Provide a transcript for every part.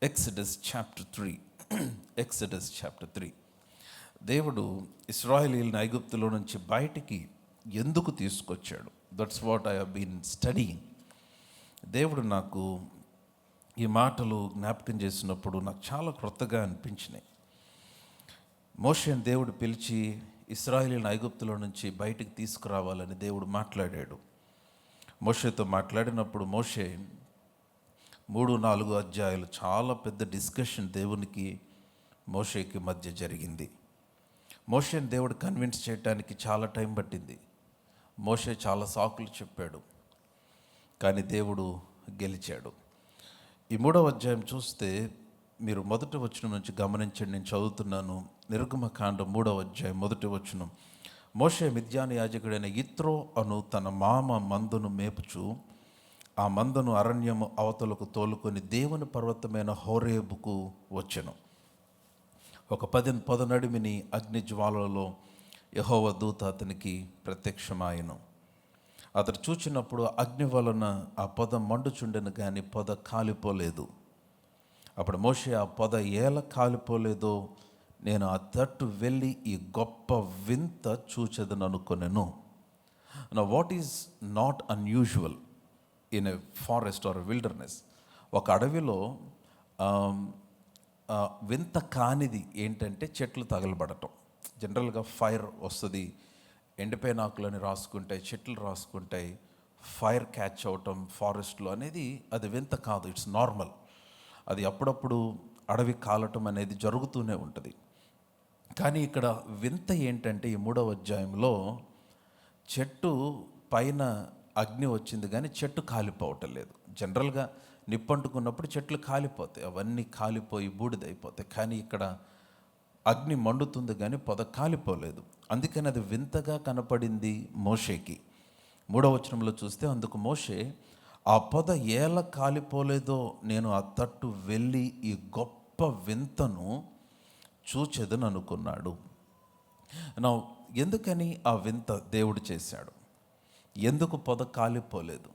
Exodus chapter 3. Exodus chapter 3. దేవుడు ఇశ్రాయేలీయులను ఐగుప్తులో నుంచి బయటికి ఎందుకు తీసుకొచ్చాడు? That's what I have been studying. దేవుడు నాకు ఈ మాటలు జ్ఞాపకం చేసినప్పుడు నాకు చాలా క్రొత్తగా అనిపించినాయి. మోషేని దేవుడు పిలిచి ఇశ్రాయేలీయులను ఐగుప్తులో నుంచి బయటికి తీసుకురావాలని దేవుడు మాట్లాడాడు. మోషేతో మాట్లాడినప్పుడు మోషే 3-4 అధ్యాయాలు చాలా పెద్ద డిస్కషన్ దేవునికి మోషేకి మధ్య జరిగింది. మోషేని దేవుడు కన్విన్స్ చేయడానికి చాలా టైం పట్టింది. మోషే చాలా సాకులు చెప్పాడు, కానీ దేవుడు గెలిచాడు. ఈ 3వ అధ్యాయం చూస్తే మీరు మొదటి వచనం నుంచి గమనించండి. నేను చదువుతున్నాను. నిర్గమకాండం 3వ అధ్యాయం మొదటి వచనం. మోషే మిద్యాను యాజకుడైన యిత్రో అను తన మామ మందును మేపుచు ఆ మందను అరణ్యము అవతలకు తోలుకొని దేవుని పర్వతమైన హోరేబుకు వచ్చెను. ఒక పొదనడిమిని అగ్ని జ్వాలలో యెహోవా దూత అతనికి ప్రత్యక్షమాయెను. అతడు చూచినప్పుడు అగ్ని వలన ఆ పొద మండుచుండెను, కానీ పొద కాలిపోలేదు. అప్పుడు మోషే, ఆ పొద ఎలా కాలిపోలేదో నేను ఆ తట్టు వెళ్ళి ఈ గొప్ప వింత చూచెదను అనుకొనెను. నా what is not unusual in a forest or wilderness? ఒక అడవిలో వింత కానిది ఏంటంటే చెట్లు తగలబడటం. జనరల్గా ఫైర్ వస్తుంది, ఎండిపోయిన ఆకులని రాసుకుంటాయి, చెట్లు రాసుకుంటాయి, ఫైర్ క్యాచ్ అవటం ఫారెస్ట్లో అనేది అది వింత కాదు, ఇట్స్ నార్మల్. అది అప్పుడప్పుడు అడవి కాలటం అనేది జరుగుతూనే ఉంటుంది. కానీ ఇక్కడ వింత ఏంటంటే ఈ 3వ అధ్యాయంలో చెట్టు పైన అగ్ని వచ్చింది కానీ చెట్టు కాలిపోవటం లేదు. జనరల్గా నిప్పంటుకున్నప్పుడు చెట్లు కాలిపోతాయి, అవన్నీ కాలిపోయి బూడిదైపోతాయి. కానీ ఇక్కడ అగ్ని మండుతుంది కానీ పొద కాలిపోలేదు. అందుకని అది వింతగా కనపడింది మోషేకి. 3వ వచనంలో చూస్తే, అందుకు మోషే, ఆ పొద ఎలా కాలిపోలేదో నేను ఆ తట్టు వెళ్ళి ఈ గొప్ప వింతను చూచెదను అనుకున్నాడు. నా ఎందుకని ఆ వింత దేవుడు చేశాడు? ఎందుకు పొద కాలిపోలేదు?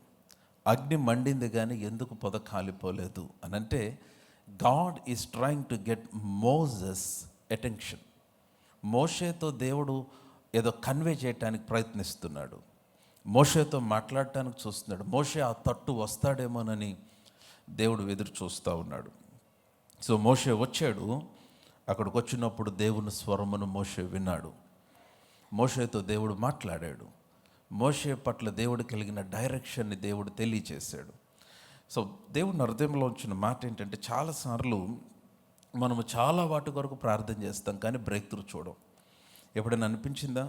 అగ్ని మండింది కానీ ఎందుకు పొద కాలిపోలేదు అని అంటే, God is trying to get Moses attention. మోషేతో దేవుడు ఏదో కన్వే చేయటానికి ప్రయత్నిస్తున్నాడు, మోషేతో మాట్లాడటానికి చూస్తున్నాడు. మోషే ఆ తట్టు వస్తాడేమోనని దేవుడు ఎదురు చూస్తూ ఉన్నాడు. సో మోషే వచ్చాడు. అక్కడికి వచ్చినప్పుడు దేవుని స్వరమును మోషే విన్నాడు. మోషేతో దేవుడు మాట్లాడాడు. మోషే పట్ల దేవుడు కలిగిన డైరెక్షన్ని దేవుడు తెలియచేశాడు. సో దేవుని హృదయంలో వచ్చిన మాట ఏంటంటే, చాలాసార్లు మనము చాలా వాటి కొరకు ప్రార్థన చేస్తాం కానీ బ్రేక్ త్రూ చూడం. ఎప్పుడైనా అనిపించిందా?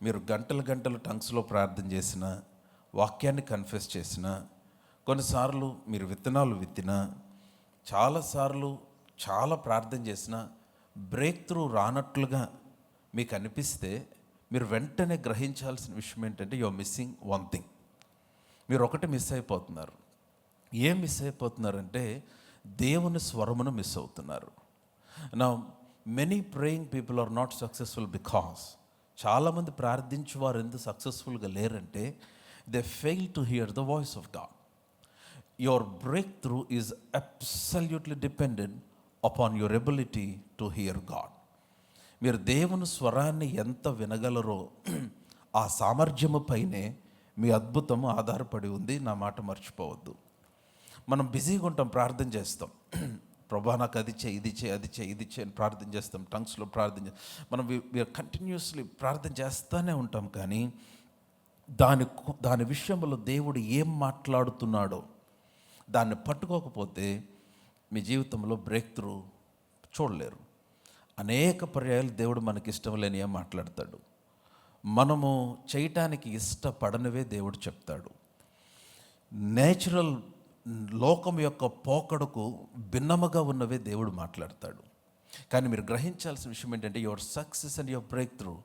మీరు గంటలు టంగ్స్లో ప్రార్థన చేసినా, వాక్యాన్ని కన్ఫెస్ చేసినా, కొన్నిసార్లు మీరు విత్తనాలు విత్తినా, చాలాసార్లు చాలా ప్రార్థన చేసినా బ్రేక్ త్రూ రానట్లుగా మీకు అనిపిస్తే, మీరు వెంటనే గ్రహించాల్సిన విషయం ఏంటంటే, you are missing one thing. మీరు ఒకటి మిస్ అయిపోతున్నారు. ఏం మిస్ అయిపోతున్నారంటే, దేవుని స్వరమును మిస్ అవుతున్నారు. నా many praying people are not successful because, చాలామంది ప్రార్థించే వారు ఎందుకు సక్సెస్ఫుల్గా లేరంటే, they fail to hear the voice of God. Your breakthrough is absolutely dependent upon your ability to hear God. మీరు దేవుని స్వరాన్ని ఎంత వినగలరో ఆ సామర్థ్యము పైనే మీ అద్భుతము ఆధారపడి ఉంది. నా మాట మర్చిపోవద్దు. మనం బిజీగా ఉంటాం, ప్రార్థన చేస్తాం, ప్రభా నాకు అది చేయి, ఇది చేయి, అది చేయి, ఇది చేయి అని ప్రార్థన చేస్తాం, టంగ్స్లో ప్రార్థన మనం కంటిన్యూస్లీ ప్రార్థన చేస్తూనే ఉంటాం. కానీ దాని విషయంలో దేవుడు ఏం మాట్లాడుతున్నాడో దాన్ని పట్టుకోకపోతే మీ జీవితంలో బ్రేక్ త్రూ చూడలేరు. అనేక పర్యాయాలు దేవుడు మనకి ఇష్టం లేని ఏం మాట్లాడతాడు, మనము చేయటానికి ఇష్టపడనివే దేవుడు చెప్తాడు. నేచురల్ లోకం యొక్క పోకడకు భిన్నముగా ఉన్నవే దేవుడు మాట్లాడతాడు. కానీ మీరు గ్రహించాల్సిన విషయం ఏంటంటే, your success and your break through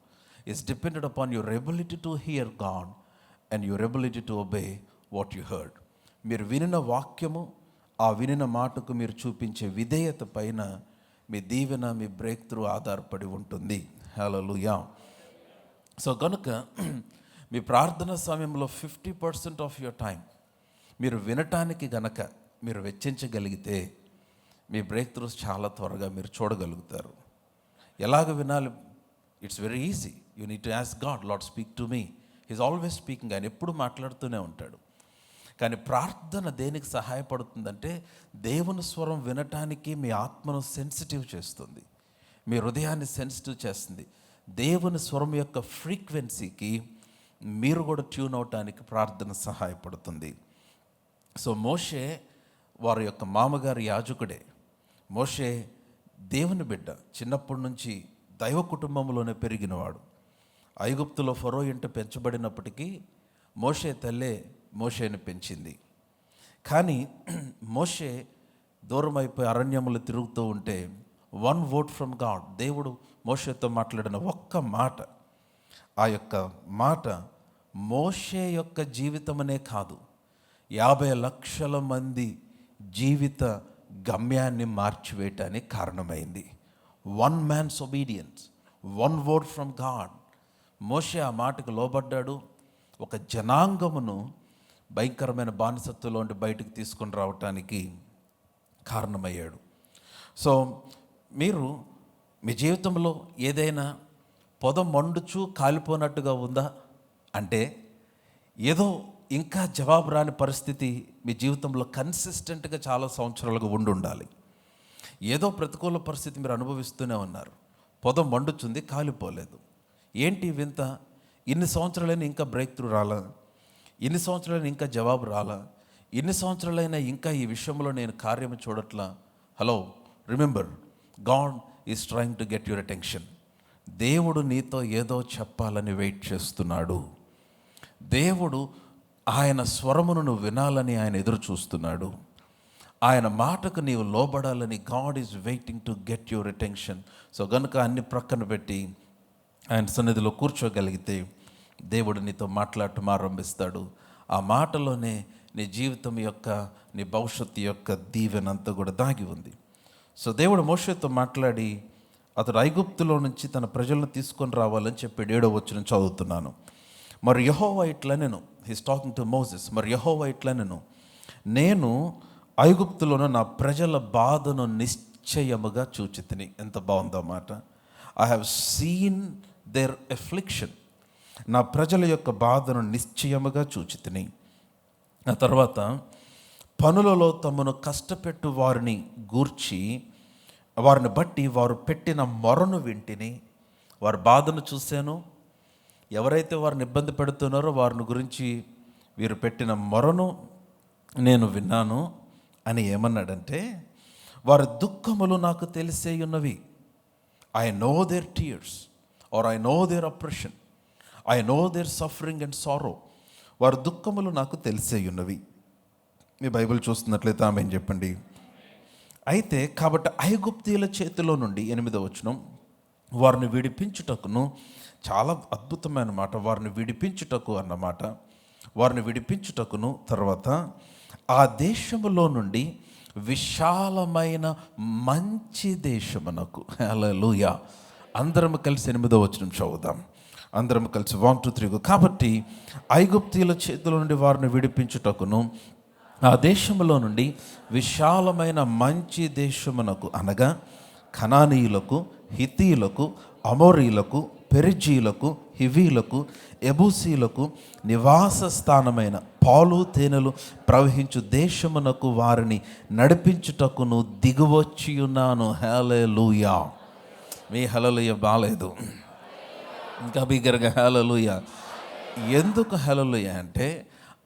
is depended upon your ability to hear God and your ability to obey what you heard. మీరు వినిన వాక్యము, ఆ వినిన మాటకు మీరు చూపించే విధేయత పైన మీ దీవెన, మీ బ్రేక్ త్రూ ఆధారపడి ఉంటుంది. హల్లెలూయా. సో కనుక మీ ప్రార్థన సమయంలో 50% ఆఫ్ యువర్ టైం మీరు వినటానికి గనక మీరు వెచ్చించగలిగితే, మీ బ్రేక్ త్రూస్ చాలా త్వరగా మీరు చూడగలుగుతారు. ఎలాగ వినాలి? It's very easy. You need to ask God, lord speak to me. He's always speaking. ఆయన ఎప్పుడు మాట్లాడుతూనే ఉంటాడు. కానీ ప్రార్థన దేనికి సహాయపడుతుందంటే, దేవుని స్వరం వినటానికి మీ ఆత్మను సెన్సిటివ్ చేస్తుంది, మీ హృదయాన్ని సెన్సిటివ్ చేస్తుంది. దేవుని స్వరం యొక్క ఫ్రీక్వెన్సీకి మీరు కూడా ట్యూన్ అవటానికి ప్రార్థన సహాయపడుతుంది. సో మోషే వారి యొక్క మామగారి యాజకుడే. మోషే దేవుని బిడ్డ, చిన్నప్పటి నుంచి దైవ కుటుంబంలోనే పెరిగినవాడు. ఐగుప్తులో ఫరో ఇంట పెంచబడినప్పటికీ మోషే తల్లే మోషేని పెంచింది. కానీ మోషే దూరం అయిపోయి అరణ్యములు తిరుగుతూ ఉంటే వన్ వర్డ్ ఫ్రమ్ గాడ్, దేవుడు మోషేతో మాట్లాడిన ఒక్క మాట, ఆ యొక్క మాట మోషే యొక్క జీవితమనే కాదు, 50 లక్షల మంది జీవిత గమ్యాన్ని మార్చివేయటానికి కారణమైంది. One man's obedience, one word from God. మోషే ఆ మాటకు లోబడ్డాడు. ఒక జనాంగమును భయంకరమైన బానిసత్వంలోండి బయటకు తీసుకొని రావటానికి కారణమయ్యాడు. సో మీరు మీ జీవితంలో ఏదైనా పొద మండుచు కాలిపోనట్టుగా ఉందా అంటే, ఏదో ఇంకా జవాబు రాని పరిస్థితి మీ జీవితంలో కన్సిస్టెంట్గా చాలా సంవత్సరాలుగా ఉండాలి. ఏదో ప్రతికూల పరిస్థితి మీరు అనుభవిస్తూనే ఉన్నారు. పొద మండుచుంది, కాలిపోలేదు. ఏంటి వింత? ఇన్ని సంవత్సరాలైనా ఇంకా బ్రేక్ త్రూ రాలా, ఇన్ని సంవత్సరాలైనా ఇంకా జవాబు రాలా, ఇన్ని సంవత్సరాలైనా ఇంకా ఈ విషయంలో నేను కార్యం చూడట్లా. Hello, remember, God is trying to get your attention. దేవుడు నీతో ఏదో చెప్పాలని వెయిట్ చేస్తున్నాడు. దేవుడు ఆయన స్వరమును నువ్వు వినాలని ఆయన ఎదురు చూస్తున్నాడు. ఆయన మాటకు నీవు లోబడాలని God is waiting to get your attention. So గనుక అన్ని ప్రక్కన పెట్టి ఆయన సన్నిధిలో కూర్చోగలిగితే దేవుడు నీతో మాట్లాడటం ఆరంభిస్తాడు. ఆ మాటలోనే నీ జీవితం యొక్క, నీ భవిష్యత్తు యొక్క దీవెనంతా కూడా దాగి ఉంది. సో దేవుడు మోషేతో మాట్లాడి అతడు ఐగుప్తులో నుంచి తన ప్రజలను తీసుకొని రావాలని చెప్పి 7వ వచనం చదువుతున్నాను. మరి యెహోవా ఇట్లా నేను, హీస్ టాకింగ్ టు మోసెస్, మరి యెహోవా ఇట్లా నేను ఐగుప్తులోన నా ప్రజల బాధను నిశ్చయముగా చూచితిని. ఎంత బాగుందో మాట. I have seen their affliction. నా ప్రజల యొక్క బాధను నిశ్చయముగా చూచితిని. ఆ తర్వాత పనులలో తమను కష్టపెట్టు వారిని గూర్చి, వారిని బట్టి వారు పెట్టిన మొరను వింటిని. వారి బాధను చూశాను. ఎవరైతే వారిని ఇబ్బంది పెడుతున్నారో వారిని గురించి వీరు పెట్టిన మొరను నేను విన్నాను అని ఏమన్నాడంటే, వారి దుఃఖములు నాకు తెలిసే ఉన్నవి. I know their tears or I know their oppression, I know their suffering and sorrow. వారి దుఃఖములు నాకు తెలిసే ఉన్నవి. మీ బైబిల్ చూస్తున్నట్లయితే ఆమెను చెప్పండి. అయితే కాబట్టి ఐగుప్తీయుల చేతిలో నుండి 8వ వచనం, వారిని విడిపించుటకును, చాలా అద్భుతమైన మాట, వారిని విడిపించుటకు అన్నమాట, వారిని విడిపించుటకును, తర్వాత ఆ దేశములో నుండి విశాలమైన మంచి దేశమునకు. హల్లెలూయా. అందరం కలిసి 8వ వచనం చదువుదాం. అందరం కలిసి 1 2 3. కాబట్టి ఐగుప్తీయుల చేతిలో నుండి వారిని విడిపించుటకును, ఆ దేశములో నుండి విశాలమైన మంచి దేశమునకు, అనగా కనానీయులకు, హిత్తీయులకు, అమోరీయులకు, పెరిజీయులకు, హివీలకు, ఎబూసీలకు నివాస స్థానమైన పాలు తేనెలు ప్రవహించు దేశమునకు వారిని నడిపించుటకును దిగువచ్చి ఉన్నాను. హల్లెలూయా. మీ హల్లెలూయా బాలేదు, ఇంకా బిగ్గరగా హల్లెలూయా. ఎందుకు హల్లెలూయా అంటే,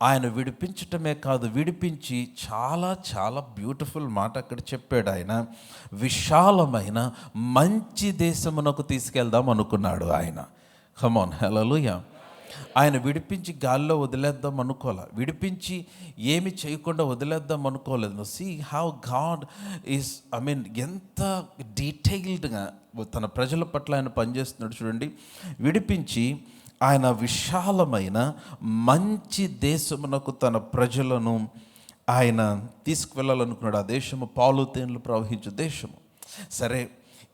ఆయన విడిపించటమే కాదు, విడిపించి చాలా చాలా బ్యూటిఫుల్ మాట అక్కడ చెప్పాడు. ఆయన విశాలమైన మంచి దేశమునకు తీసుకెళ్దాం అనుకున్నాడు ఆయన. కమ్ ఆన్, హల్లెలూయా. ఆయన విడిపించి గాల్లో వదిలేద్దాం అనుకోలే, విడిపించి ఏమి చేయకుండా వదిలేద్దాం అనుకోలేదు. సీ హౌ గాడ్ ఈజ్, ఎంత డీటెయిల్డ్గా తన ప్రజల పట్ల ఆయన పనిచేస్తున్నాడు చూడండి. విడిపించి ఆయన విశాలమైన మంచి దేశమునకు తన ప్రజలను ఆయన తీసుకువెళ్ళాలనుకున్నాడు. ఆ దేశము పాలు తేనెలు ప్రవహించే దేశము. సరే,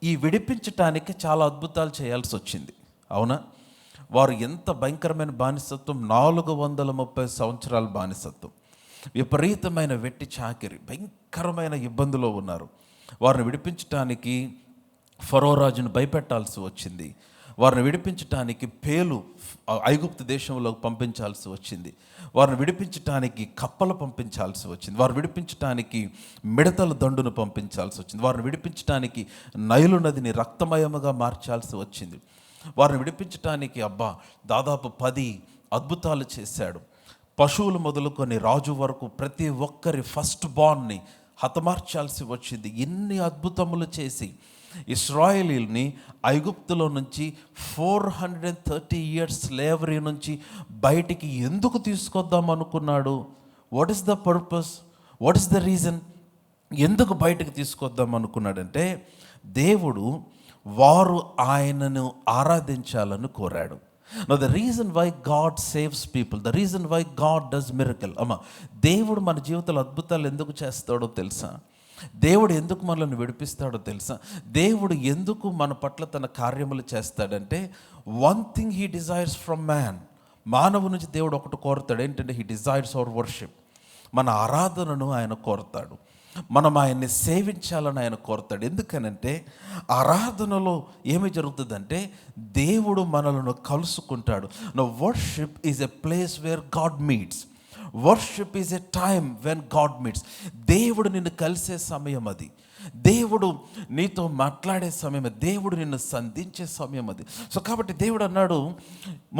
ఈ విడిపించటానికి చాలా అద్భుతాలు చేయాల్సి వచ్చింది, అవునా? వారు ఎంత భయంకరమైన బానిసత్వం, 430 సంవత్సరాల బానిసత్వం, విపరీతమైన వెట్టి చాకిరి, భయంకరమైన ఇబ్బందులో ఉన్నారు. వారిని విడిపించటానికి ఫరో రాజును భయపెట్టాల్సి వచ్చింది. వారిని విడిపించటానికి పేలు ఐగుప్తు దేశంలోకి పంపించాల్సి వచ్చింది. వారిని విడిపించటానికి కప్పలు పంపించాల్సి వచ్చింది. వారిని విడిపించటానికి మిడతల దండును పంపించాల్సి వచ్చింది. వారిని విడిపించటానికి నైలు నదిని రక్తమయముగా మార్చాల్సి వచ్చింది. వారిని విడిపించటానికి దాదాపు 10 అద్భుతాలు చేశాడు. పశువులు మొదలుకొని రాజు వరకు ప్రతి ఒక్కరి ఫస్ట్ బార్న్ని హతమార్చాల్సి వచ్చింది. ఎన్ని అద్భుతములు చేసి ఇశ్రాయేలీల్ని ఐగుప్తులో నుంచి 430 years స్లేవరీ నుంచి బయటికి ఎందుకు తీసుకొద్దాం అనుకున్నాడు? What is the purpose? What is the reason? ఎందుకు బయటకు తీసుకొద్దాం అనుకున్నాడంటే, దేవుడు వారు ఆయనను ఆరాధించాలని కోరాడు. Now the reason why God saves people, the reason why God does miracle, దేవుడు మన జీవితంలో అద్భుతాలు ఎందుకు చేస్తాడో తెలుసా? దేవుడు ఎందుకు మనల్ని విడిపిస్తాడో తెలుసా? దేవుడు ఎందుకు మన పట్ల తన కార్యములు చేస్తాడంటే, one thing he desires from man. మానవు నుంచి దేవుడు ఒకటి కోరుతాడు. ఏంటంటే హీ డిజైర్స్ అవర్ వర్షిప్. మన ఆరాధనను ఆయన కోరుతాడు. మనం ఆయన్ని సేవించాలని ఆయన కోరుతాడు. ఎందుకనంటే ఆరాధనలో ఏమి జరుగుతుందంటే దేవుడు మనలను కలుసుకుంటాడు. No worship is a place where God meets. Worship is a time when God meets. దేవుడు నిన్ను కలిసే సమయం అది. దేవుడు నీతో మాట్లాడే సమయం, దేవుడు నిన్ను సంధించే సమయం అది. సో కాబట్టి దేవుడు అన్నాడు,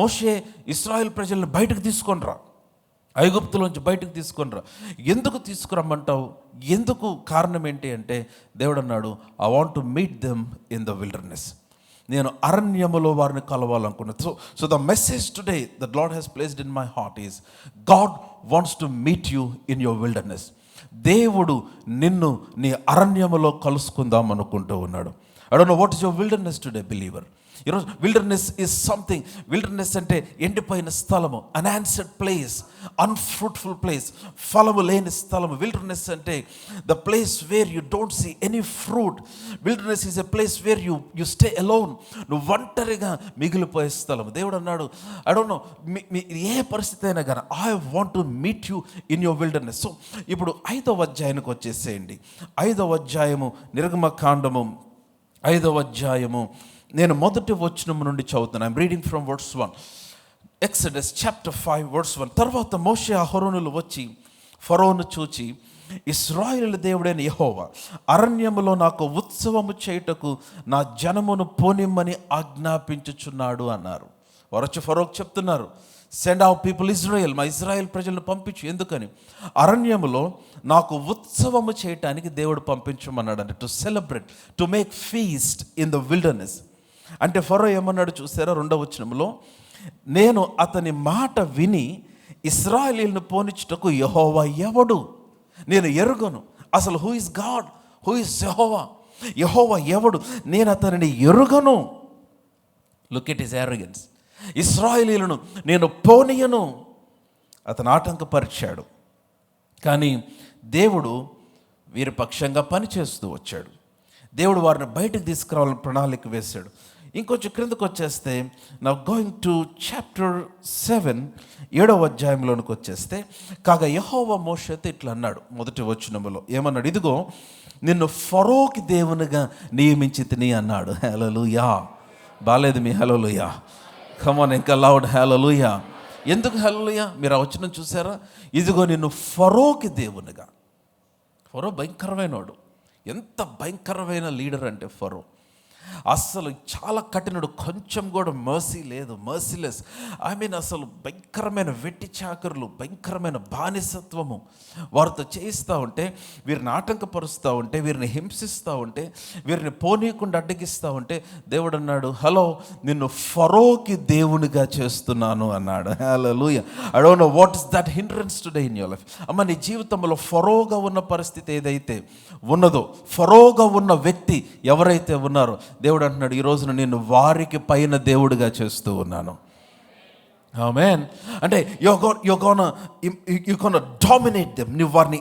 మోషే ఇశ్రాయేల్ ప్రజలను బయటకు తీసుకొనిరా, ఐగుప్తులోంచి బయటకు తీసుకొనిరా. ఎందుకు తీసుకురమ్మంటావు? ఎందుకు? కారణం ఏంటి అంటే దేవుడు అన్నాడు, I want to meet them in the wilderness. నేను అరణ్యములో వారిని కలవాలనుకున్నాను. So the message today that Lord has placed in my heart is, God wants to meet you in your wilderness. దేవుడు నిన్ను నీ అరణ్యములో కలుసుకుందాం అనుకుంటూ ఉన్నాడు. I don't know what is your wilderness today believer. ఈరోజు విల్డర్నెస్ ఈజ్ సంథింగ్. విల్డర్నెస్ అంటే ఎండిపోయిన స్థలము, అన్ఆన్సర్డ్ ప్లేస్, అన్ఫ్రూట్ఫుల్ ప్లేస్, ఫలము లేని స్థలము. విల్డర్నెస్ అంటే the place where you don't see any fruit. Wilderness is a place where you stay alone. నువ్వు ఒంటరిగా మిగిలిపోయే స్థలము. దేవుడు అన్నాడు, ఐ డోంట్ నో మీ ఏ పరిస్థితి అయినా కానీ, I want to meet you in your wilderness. So ఇప్పుడు 5వ అధ్యాయానికి వచ్చేసేయండి. 5వ అధ్యాయము నిర్గమకాండము 5వ అధ్యాయము నేను మొదటి వచనం నుండి చదువుతాను. I'm reading from verse 1. Exodus chapter 5 verse 1. తర్వాత మోషే అహరోనులు వచ్చి ఫరోను చూచి, ఇశ్రాయేలు దేవుడైన యెహోవా అరణ్యములో నాకు ఉత్సవము చేయుటకు నా జనమును పోనిమ్మని ఆజ్ఞాపించుచున్నాడు అన్నారు. వారు వచ్చి ఫరోకు చెప్తున్నారు, సెండ్ అవుట్ పీపుల్ ఇజ్రాయెల్, మా ఇజ్రాయెల్ ప్రజలను పంపించు. ఎందుకని? అరణ్యములో నాకు ఉత్సవము చేయటానికి దేవుడు పంపించమన్నాడు. అంటే to celebrate, to make feast in the wilderness. అంటే ఫరో ఏమన్నాడు చూసారా? 2వ వచనంలో, నేను అతని మాట విని ఇశ్రాయేలీయులను పోనిచ్చుటకు యెహోవా ఎవడు నేను ఎరుగను. అసలు who is God, who is యెహోవా? యెహోవా ఎవడు? నేను అతనిని ఎరుగను. Look at his arrogance. ఇశ్రాయేలీయులను నేను పోనీయను. అతను ఆటంకపరిచాడు. కానీ దేవుడు వీరి పక్షంగా పనిచేస్తూ వచ్చాడు. దేవుడు వారిని బయటకు తీసుకురావాలని ప్రణాళిక వేశాడు. ఇంకొంచెం క్రిందకు వచ్చేస్తే, నా గోయింగ్ టు చాప్టర్ 7 7వ అధ్యాయంలోనికి వచ్చేస్తే, కాగా యెహోవా మోషేతో ఇట్లా అన్నాడు. మొదటి వచనములో ఏమన్నాడు? ఇదిగో నిన్ను ఫరోకి దేవునిగా నియమించి తిని అన్నాడు. హల్లెలూయా. బాలేదు మీ హల్లెలూయా? కమ్ ఆన్, ఇంకా లౌడ్ హల్లెలూయా. ఎందుకు హల్లెలూయా? మీరు ఆ వచనం చూసారా? ఇదిగో నిన్ను ఫరోకి దేవునిగా. ఫరో భయంకరమైనవాడు. ఎంత భయంకరమైన లీడర్ అంటే ఫరో అస్సలు చాలా కఠినుడు. కొంచెం కూడా మర్సీ లేదు, మర్సీలెస్. ఐ మీన్ అసలు భయంకరమైన వెట్టి చాకరులు, భయంకరమైన బానిసత్వము వారితో చేయిస్తూ ఉంటే, వీరిని ఆటంకపరుస్తూ ఉంటే, వీరిని హింసిస్తూ ఉంటే, వీరిని పోనీయకుండా అడ్డగిస్తూ ఉంటే దేవుడు అన్నాడు, హలో నిన్ను ఫరోకి దేవునిగా చేస్తున్నాను అన్నాడు. Hallelujah. I don't know what is that hindrance today in your life. అమ్మ, నీ జీవితంలో ఫరోగా ఉన్న పరిస్థితి ఏదైతే ఉన్నదో, ఫరోగా ఉన్న వ్యక్తి ఎవరైతే ఉన్నారో, దేవుడు అంటున్నాడు, ఈ రోజున నేను వారికి పైన దేవుడిగా చేస్తూ ఉన్నాను. ఆమేన్. అంటే యు గోనా డామినేట్ దెమ్. నువ్వు వారిని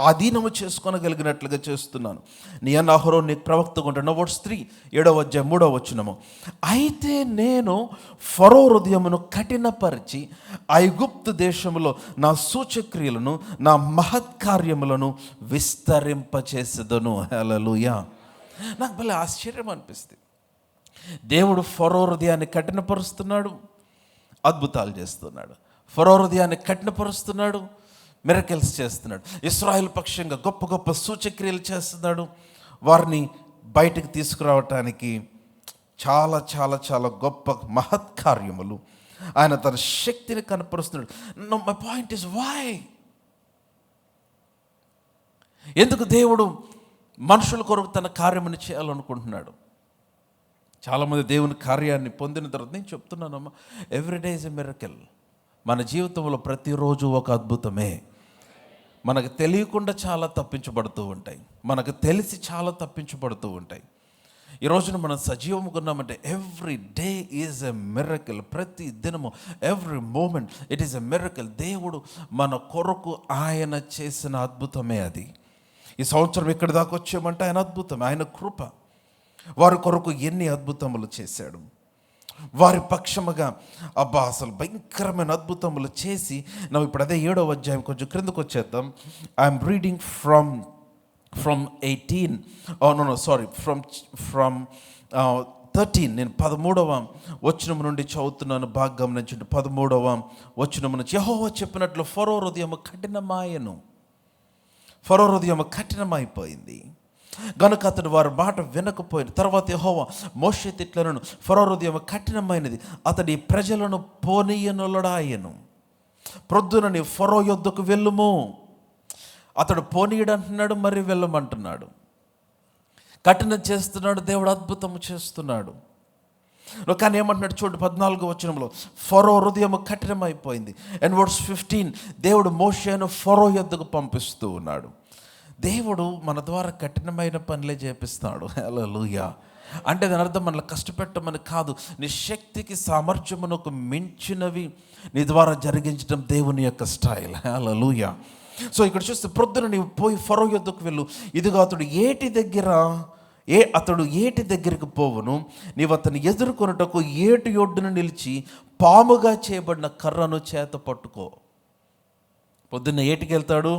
ఆధీనము చేసుకోగలిగినట్లుగా చేస్తున్నాను. నీ అన్న అహరోను నీకు ప్రవక్తగా ఉంటాడు. వర్స్ 3 7వ అధ్యాయం 3వ వచనము. అయితే నేను ఫరో హృదయమును కఠినపరిచి ఐగుప్తు దేశములో నా సూచక్రియలను నా మహత్కార్యములను విస్తరింపచేసేదను. హల్లెలూయా. నాకు భలే ఆశ్చర్యం అనిపిస్తుంది. దేవుడు ఫరో హృదయాన్ని కఠినపరుస్తున్నాడు, అద్భుతాలు చేస్తున్నాడు. ఫరో హృదయాన్ని కఠినపరుస్తున్నాడు, మిరకిల్స్ చేస్తున్నాడు. ఇశ్రాయేల్ పక్షంగా గొప్ప గొప్ప సూచక్రియలు చేస్తున్నాడు. వారిని బయటకు తీసుకురావటానికి చాలా చాలా చాలా గొప్ప మహత్కార్యములు ఆయన తన శక్తిని కనపరుస్తున్నాడు. My point is why? ఎందుకు దేవుడు మనుషుల కొరకు తన కార్యముని చేయాలనుకుంటున్నాడు? చాలామంది దేవుని కార్యాన్ని పొందిన తర్వాత, నేను చెప్తున్నానమ్మా, ఎవ్రీడే ఇస్ ఎ మిరకల్. మన జీవితంలో ప్రతిరోజు ఒక అద్భుతమే. మనకు తెలియకుండా చాలా తప్పించబడుతూ ఉంటాయి, మనకు తెలిసి చాలా తప్పించబడుతూ ఉంటాయి. ఈ రోజున మనం సజీవంగా ఉన్నామంటే every day is a miracle. ప్రతి దినము, every moment it is a miracle. దేవుడు మన కొరకు ఆయన చేసిన అద్భుతమే అది. ఈ సంవత్సరం ఇక్కడి దాకా వచ్చామంటే ఆయన అద్భుతం, ఆయన కృప. వారి కొరకు ఎన్ని అద్భుతములు చేశాడు. వారి పక్షముగా అబ్బా అసలు భయంకరమైన అద్భుతములు చేసి, ನಾವು ఇప్పుడు అదే 7వ అధ్యాయం కొంచెం క్రిందకు వచ్చేద్దాం. I'm reading from 18 from 13. నేను 13వ వచనం నుండి చదువుతున్నాను. బాగా గమనించండి. 13వ వచనం నుంచి, యెహోవా చెప్పినట్లు ఫరో హృదయము కఠినమాయెను. ఫరో హృదయము కఠినమైపోయింది గనుక అతడు వారి మాట వినకపోయిన. తర్వాత యెహోవా మోషేతో ఇట్లనెను, ఫరో హృదయం కఠినమైనది, అతడి ప్రజలను పోనీయనొల్లడాయెను. ప్రొద్దున నీ ఫరో యొద్దకు వెళ్ళుము. అతడు పోనీయడు అంటున్నాడు, మరి వెళ్ళమంటున్నాడు. కఠినం చేస్తున్నాడు, దేవుడు అద్భుతము చేస్తున్నాడు. కానీ ఏమంటున్నాడు చూడండి 14వ వచనంలో, ఫరో హృదయం కఠినమైపోయింది. అండ్ వర్స్ 15, దేవుడు మోషేను ఫరో యొద్దకు పంపిస్తూ ఉన్నాడు. దేవుడు మన ద్వారా కఠినమైన పనులే చేపిస్తాడు. హల్లెలూయా. అంటే దాని అర్థం మనల్ని కష్టపెట్టమని కాదు, నీ శక్తికి సామర్థ్యమునకు మించినవి నీ ద్వారా జరిగించడం దేవుని యొక్క స్టైల్. హల్లెలూయా. సో ఇక్కడ చూస్తే, ప్రొద్దున నీవు పోయి ఫరో యొద్దకు వెళ్ళు. ఇదిగో అతడు ఏటి దగ్గరికి పోవును, నీవు అతన్ని ఎదుర్కొనుటకు ఏటి ఒడ్డున నిలిచి పాముగా చేయబడిన కర్రను చేత పట్టుకో. పొద్దున్న ఏటికి వెళ్తాడు,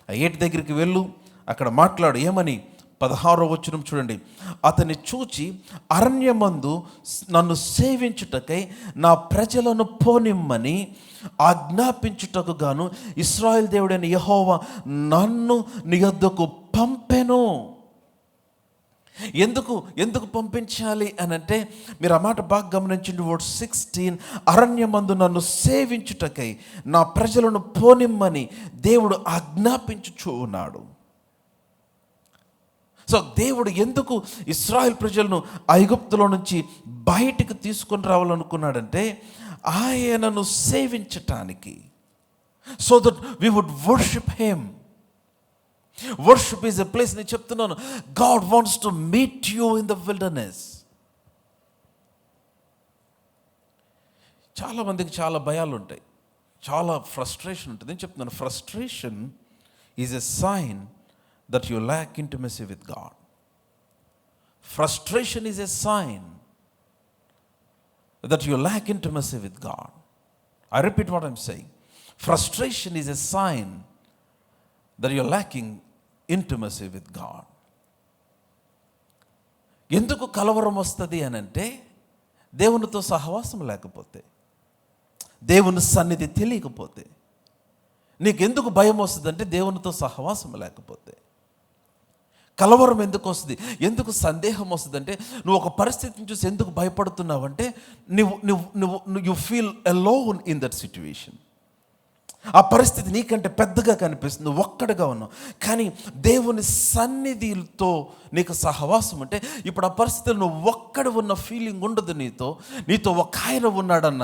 ఆ ఏటి దగ్గరికి వెళ్ళు, అక్కడ మాట్లాడు. ఏమని? 16వ వచనం చూడండి. అతన్ని చూచి, అరణ్యమందు నన్ను సేవించుటకై నా ప్రజలను పోనిమ్మని ఆజ్ఞాపించుటకు గాను ఇశ్రాయేల్ దేవుడైన యెహోవా నన్ను నీ యొద్దకు పంపెను. ఎందుకు పంపించాలి అని అంటే, మీరు ఆ మాట బాగా గమనించండి. వర్స్ 16, అరణ్యమందు నన్ను సేవించుటకై నా ప్రజలను పోనిమ్మని దేవుడు ఆజ్ఞాపించుచూ ఉన్నాడు. సో దేవుడు ఎందుకు ఇశ్రాయేల్ ప్రజలను ఐగుప్తులో నుంచి బయటికి తీసుకొని రావాలనుకున్నాడంటే, ఆయనను సేవించటానికి. So that we would worship him. Worship is a place. నేను చెప్తున్నాను, God wants to meet you in the wilderness. చాలామందికి చాలా భయాలు ఉంటాయి, చాలా ఫ్రస్ట్రేషన్ ఉంటుంది. నేను చెప్తున్నాను, frustration is a sign that you lack intimacy with God. Frustration is a sign that you lack intimacy with God. I repeat what I'm saying. Frustration is a sign that you're lacking intimacy with God. ఎందుకు కలవరం వస్తుంది అని అంటే, దేవునితో సహవాసం లేకపోతే, దేవుని సన్నిధి తెలియకపోతే. నీకెందుకు భయం వస్తుంది అంటే, దేవునితో సహవాసం లేకపోతే. కలవరం ఎందుకు వస్తుంది, ఎందుకు సందేహం వస్తుంది అంటే, నువ్వు ఒక పరిస్థితిని చూసి ఎందుకు భయపడుతున్నావు అంటే, you feel alone in that situation. ఆ పరిస్థితి నీకంటే పెద్దగా కనిపిస్తుంది, నువ్వు ఒక్కడిగా ఉన్నావు. కానీ దేవుని సన్నిధితో నీకు సహవాసం అంటే, ఇప్పుడు ఆ పరిస్థితిలో నువ్వు ఒక్కడు ఉన్న ఫీలింగ్ ఉండదు. నీతో ఒక ఆయన ఉన్నాడన్న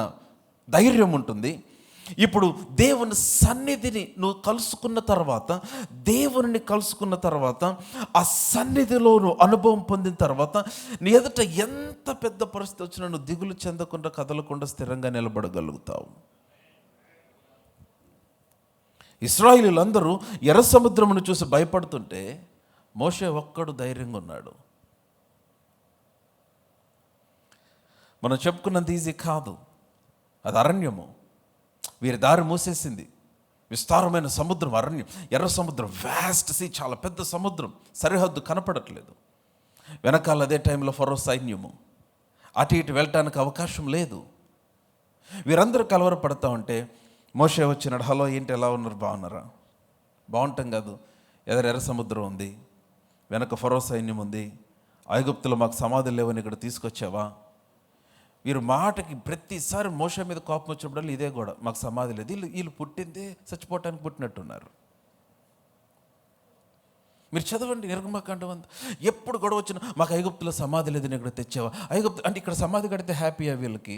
ధైర్యం ఉంటుంది. ఇప్పుడు దేవుని సన్నిధిని నువ్వు కలుసుకున్న తర్వాత, దేవుని కలుసుకున్న తర్వాత, ఆ సన్నిధిలో నువ్వు అనుభవం పొందిన తర్వాత, నీ ఎదుట ఎంత పెద్ద పరిస్థితి వచ్చినా నువ్వు దిగులు చెందకుండా, కదలకుండా స్థిరంగా నిలబడగలుగుతావు. ఇశ్రాయేలీయులందరూ ఎర్ర సముద్రమును చూసి భయపడుతుంటే మోషే ఒక్కడు ధైర్యంగా ఉన్నాడు. మనం చెప్పుకున్నంత ఈజీ కాదు, అది అరణ్యము. వీరి దారి మూసేసింది. విస్తారమైన సముద్రం, అరణ్యం, ఎర్ర సముద్రం, వ్యాస్ట్ సీ, చాలా పెద్ద సముద్రం, సరిహద్దు కనపడట్లేదు. వెనకాల అదే టైంలో ఫరో సైన్యము, అటు ఇటు వెళ్ళటానికి అవకాశం లేదు. వీరందరూ కలవరపడతా ఉంటే మోషే వచ్చినాడు. హలో, ఏంటి, ఎలా ఉన్నారు, బాగున్నారా? బాగుంటాం కాదు, ఎర్ర సముద్రం ఉంది, వెనక ఫరో సైన్యం ఉంది, ఐగుప్తులో మాకు సమాధులు లేవని ఇక్కడ తీసుకొచ్చావా? వీరు మాటకి ప్రతిసారి మోషే మీద కోపం వచ్చినప్పుడు ఇదే కూడా, మాకు సమాధి లేదు, వీళ్ళు పుట్టిందే చచ్చిపోవటానికి పుట్టినట్టున్నారు. మీరు చదవండి నిర్గమకాండం అంతా, ఎప్పుడు గొడవ వచ్చినా మాకు ఐగుప్తులో సమాధి లేదని ఇక్కడ తెచ్చావా? ఐగుప్తు అంటే ఇక్కడ సమాధి కడితే హ్యాపీయా వీళ్ళకి?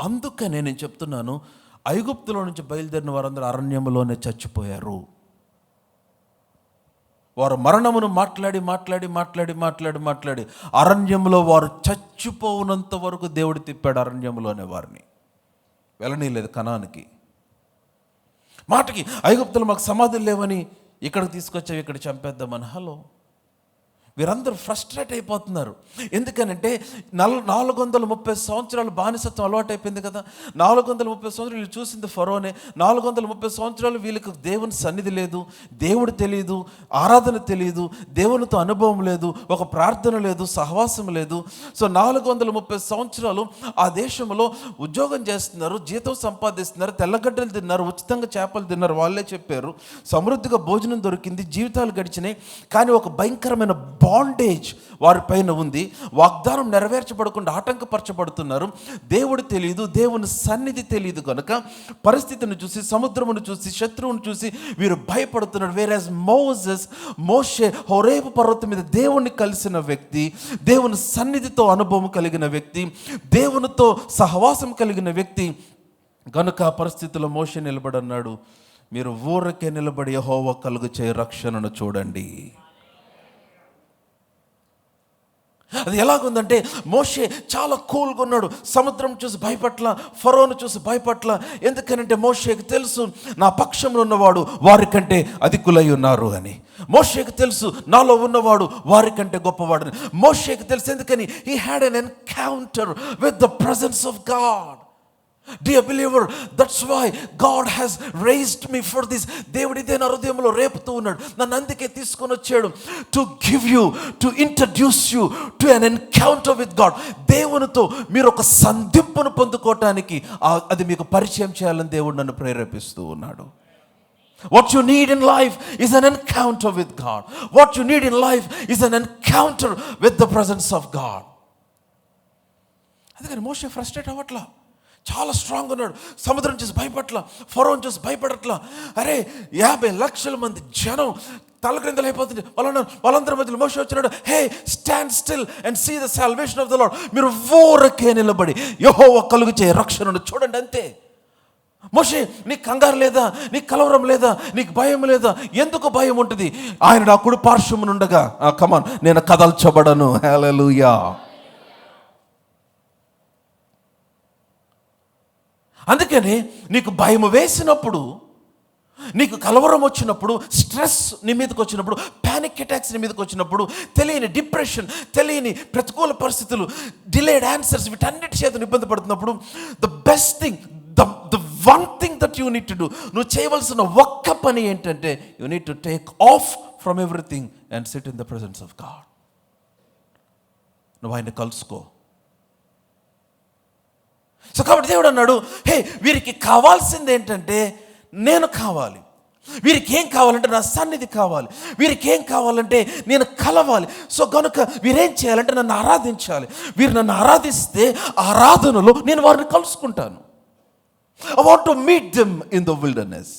అందుకనే నేను చెప్తున్నాను, ఐగుప్తులో నుంచి బయలుదేరిన వారందరూ అరణ్యంలోనే చచ్చిపోయారు. వారు మరణమును మాట్లాడి మాట్లాడి మాట్లాడి మాట్లాడి మాట్లాడి అరణ్యంలో వారు చచ్చిపోవునంత వరకు దేవుడు తిప్పాడు. అరణ్యంలోనే వారిని వెళ్ళనీయలేదు కనానికి. మాటకి ఐగుప్తులు మాకు సమాధులు లేవని ఇక్కడికి తీసుకొచ్చావు, ఇక్కడ చంపేద్దామని. హలో, వీరందరూ ఫ్రస్ట్రేట్ అయిపోతున్నారు. ఎందుకనంటే 430 సంవత్సరాలు బానిసత్వం అలవాటు అయిపోయింది కదా. 430 సంవత్సరాలు వీళ్ళు చూసింది ఫరోనే. 430 సంవత్సరాలు వీళ్ళకి దేవుని సన్నిధి లేదు, దేవుడు తెలియదు, ఆరాధన తెలియదు, దేవునితో అనుభవం లేదు, ఒక ప్రార్థన లేదు, సహవాసం లేదు. సో 430 సంవత్సరాలు ఆ దేశంలో ఉద్యోగం చేస్తున్నారు, జీతం సంపాదిస్తున్నారు, తెల్లగడ్డలు తిన్నారు, ఉచితంగా చేపలు తిన్నారు, వాళ్ళే చెప్పారు, సమృద్ధిగా భోజనం దొరికింది, జీవితాలు గడిచినాయి. కానీ ఒక భయంకరమైన బాండేజ్ వారిపైన ఉంది. వాగ్దానం నెరవేర్చబడకుండా ఆటంకపరచబడుతున్నారు. దేవుడు తెలియదు, దేవుని సన్నిధి తెలియదు కనుక పరిస్థితిని చూసి, సముద్రమును చూసి, శత్రువును చూసి వీరు భయపడుతున్నారు. వేరస్ మోషే హోరేబు పర్వతం మీద దేవుణ్ణి కలిసిన వ్యక్తి, దేవుని సన్నిధితో అనుభవం కలిగిన వ్యక్తి, దేవునితో సహవాసం కలిగిన వ్యక్తి కనుక ఆ పరిస్థితుల్లో మోషే నిలబడన్నాడు, మీరు ఊరకే నిలబడి యెహోవా కలుగు చేయ రక్షణను చూడండి. అది ఎలాగుందంటే మోషే చాలా కూల్గా ఉన్నాడు. సముద్రం చూసి భయపట్ల, ఫరోను చూసి భయపట్ల. ఎందుకనంటే మోషేకి తెలుసు నా పక్షంలో ఉన్నవాడు వారికంటే అధికులై ఉన్నారు అని. మోషేకి తెలుసు నాలో ఉన్నవాడు వారికంటే గొప్పవాడు. మోషేకి తెలుసు ఎందుకని? He had an encounter with the presence of God. Dear believer, that's why God has raised me for this. దేవుడు ఇదే నా హృదయంలో రేపుతూ ఉన్నాడు, నన్ను అందుకే తీసుకొని వచ్చాడు. To give you, to introduce you to an encounter with God. దేవునితో మీరు ఒక సంధింపును పొందుకోవటానికి అది మీకు పరిచయం చేయాలని దేవుడు నన్ను ప్రేరేపిస్తూ ఉన్నాడు. What you need in life is an encounter with God. What you need in life is an encounter with the presence of God. అందుకని మోషే ఫ్రస్ట్రేట్ అవ్వట్లా, చాలా స్ట్రాంగ్ ఉన్నాడు. సముద్రం చూసి భయపట్ల, ఫరోని చూసి భయపడట్లా. అరే 50 లక్షల మంది జనం తలక్రిందలు అయిపోతుంది. వాళ్ళందరి మధ్యలో మోషే వచ్చినాడు. Hey, stand still and see the salvation of the Lord. మీరు ఊరకే నిలబడి యెహోవా కలుగు చేయ రక్షణను చూడండి, అంతే. మోషే, నీకు కంగారు లేదా? నీకు కలవరం లేదా? నీకు భయం లేదా? ఎందుకు భయం ఉంటుంది? ఆయన నా కుడి పార్శ్వమునుండగా కమాన్ నేను కదల్చబడను. హల్లెలూయా. అందుకని నీకు భయం వేసినప్పుడు, నీకు కలవరం వచ్చినప్పుడు, స్ట్రెస్ నీ మీదకి వచ్చినప్పుడు, ప్యానిక్ అటాక్స్ నీ మీదకి వచ్చినప్పుడు, తెలియని డిప్రెషన్, తెలియని ప్రతికూల పరిస్థితులు, డిలేడ్ ఆన్సర్స్, వీటన్నిటి చేత ఇబ్బంది పడుతున్నప్పుడు the best thing, the one thing that you need to do, నువ్వు చేయవలసిన ఒక్క పని ఏంటంటే you need to take off from everything and SIT in the presence of God. నువ్వు ఆయన్ని కలుసుకో. సో కాబట్టి దేవుడు అన్నాడు, హే, వీరికి కావాల్సింది ఏంటంటే నేను కావాలి. వీరికి ఏం కావాలంటే నా సన్నిధి కావాలి. వీరికి ఏం కావాలంటే నేను కలవాలి. సో కనుక వీరేం చేయాలంటే నన్ను ఆరాధించాలి. వీరు నన్ను ఆరాధిస్తే ఆరాధనలో నేను వారిని కలుసుకుంటాను. I want to meet them in the wilderness.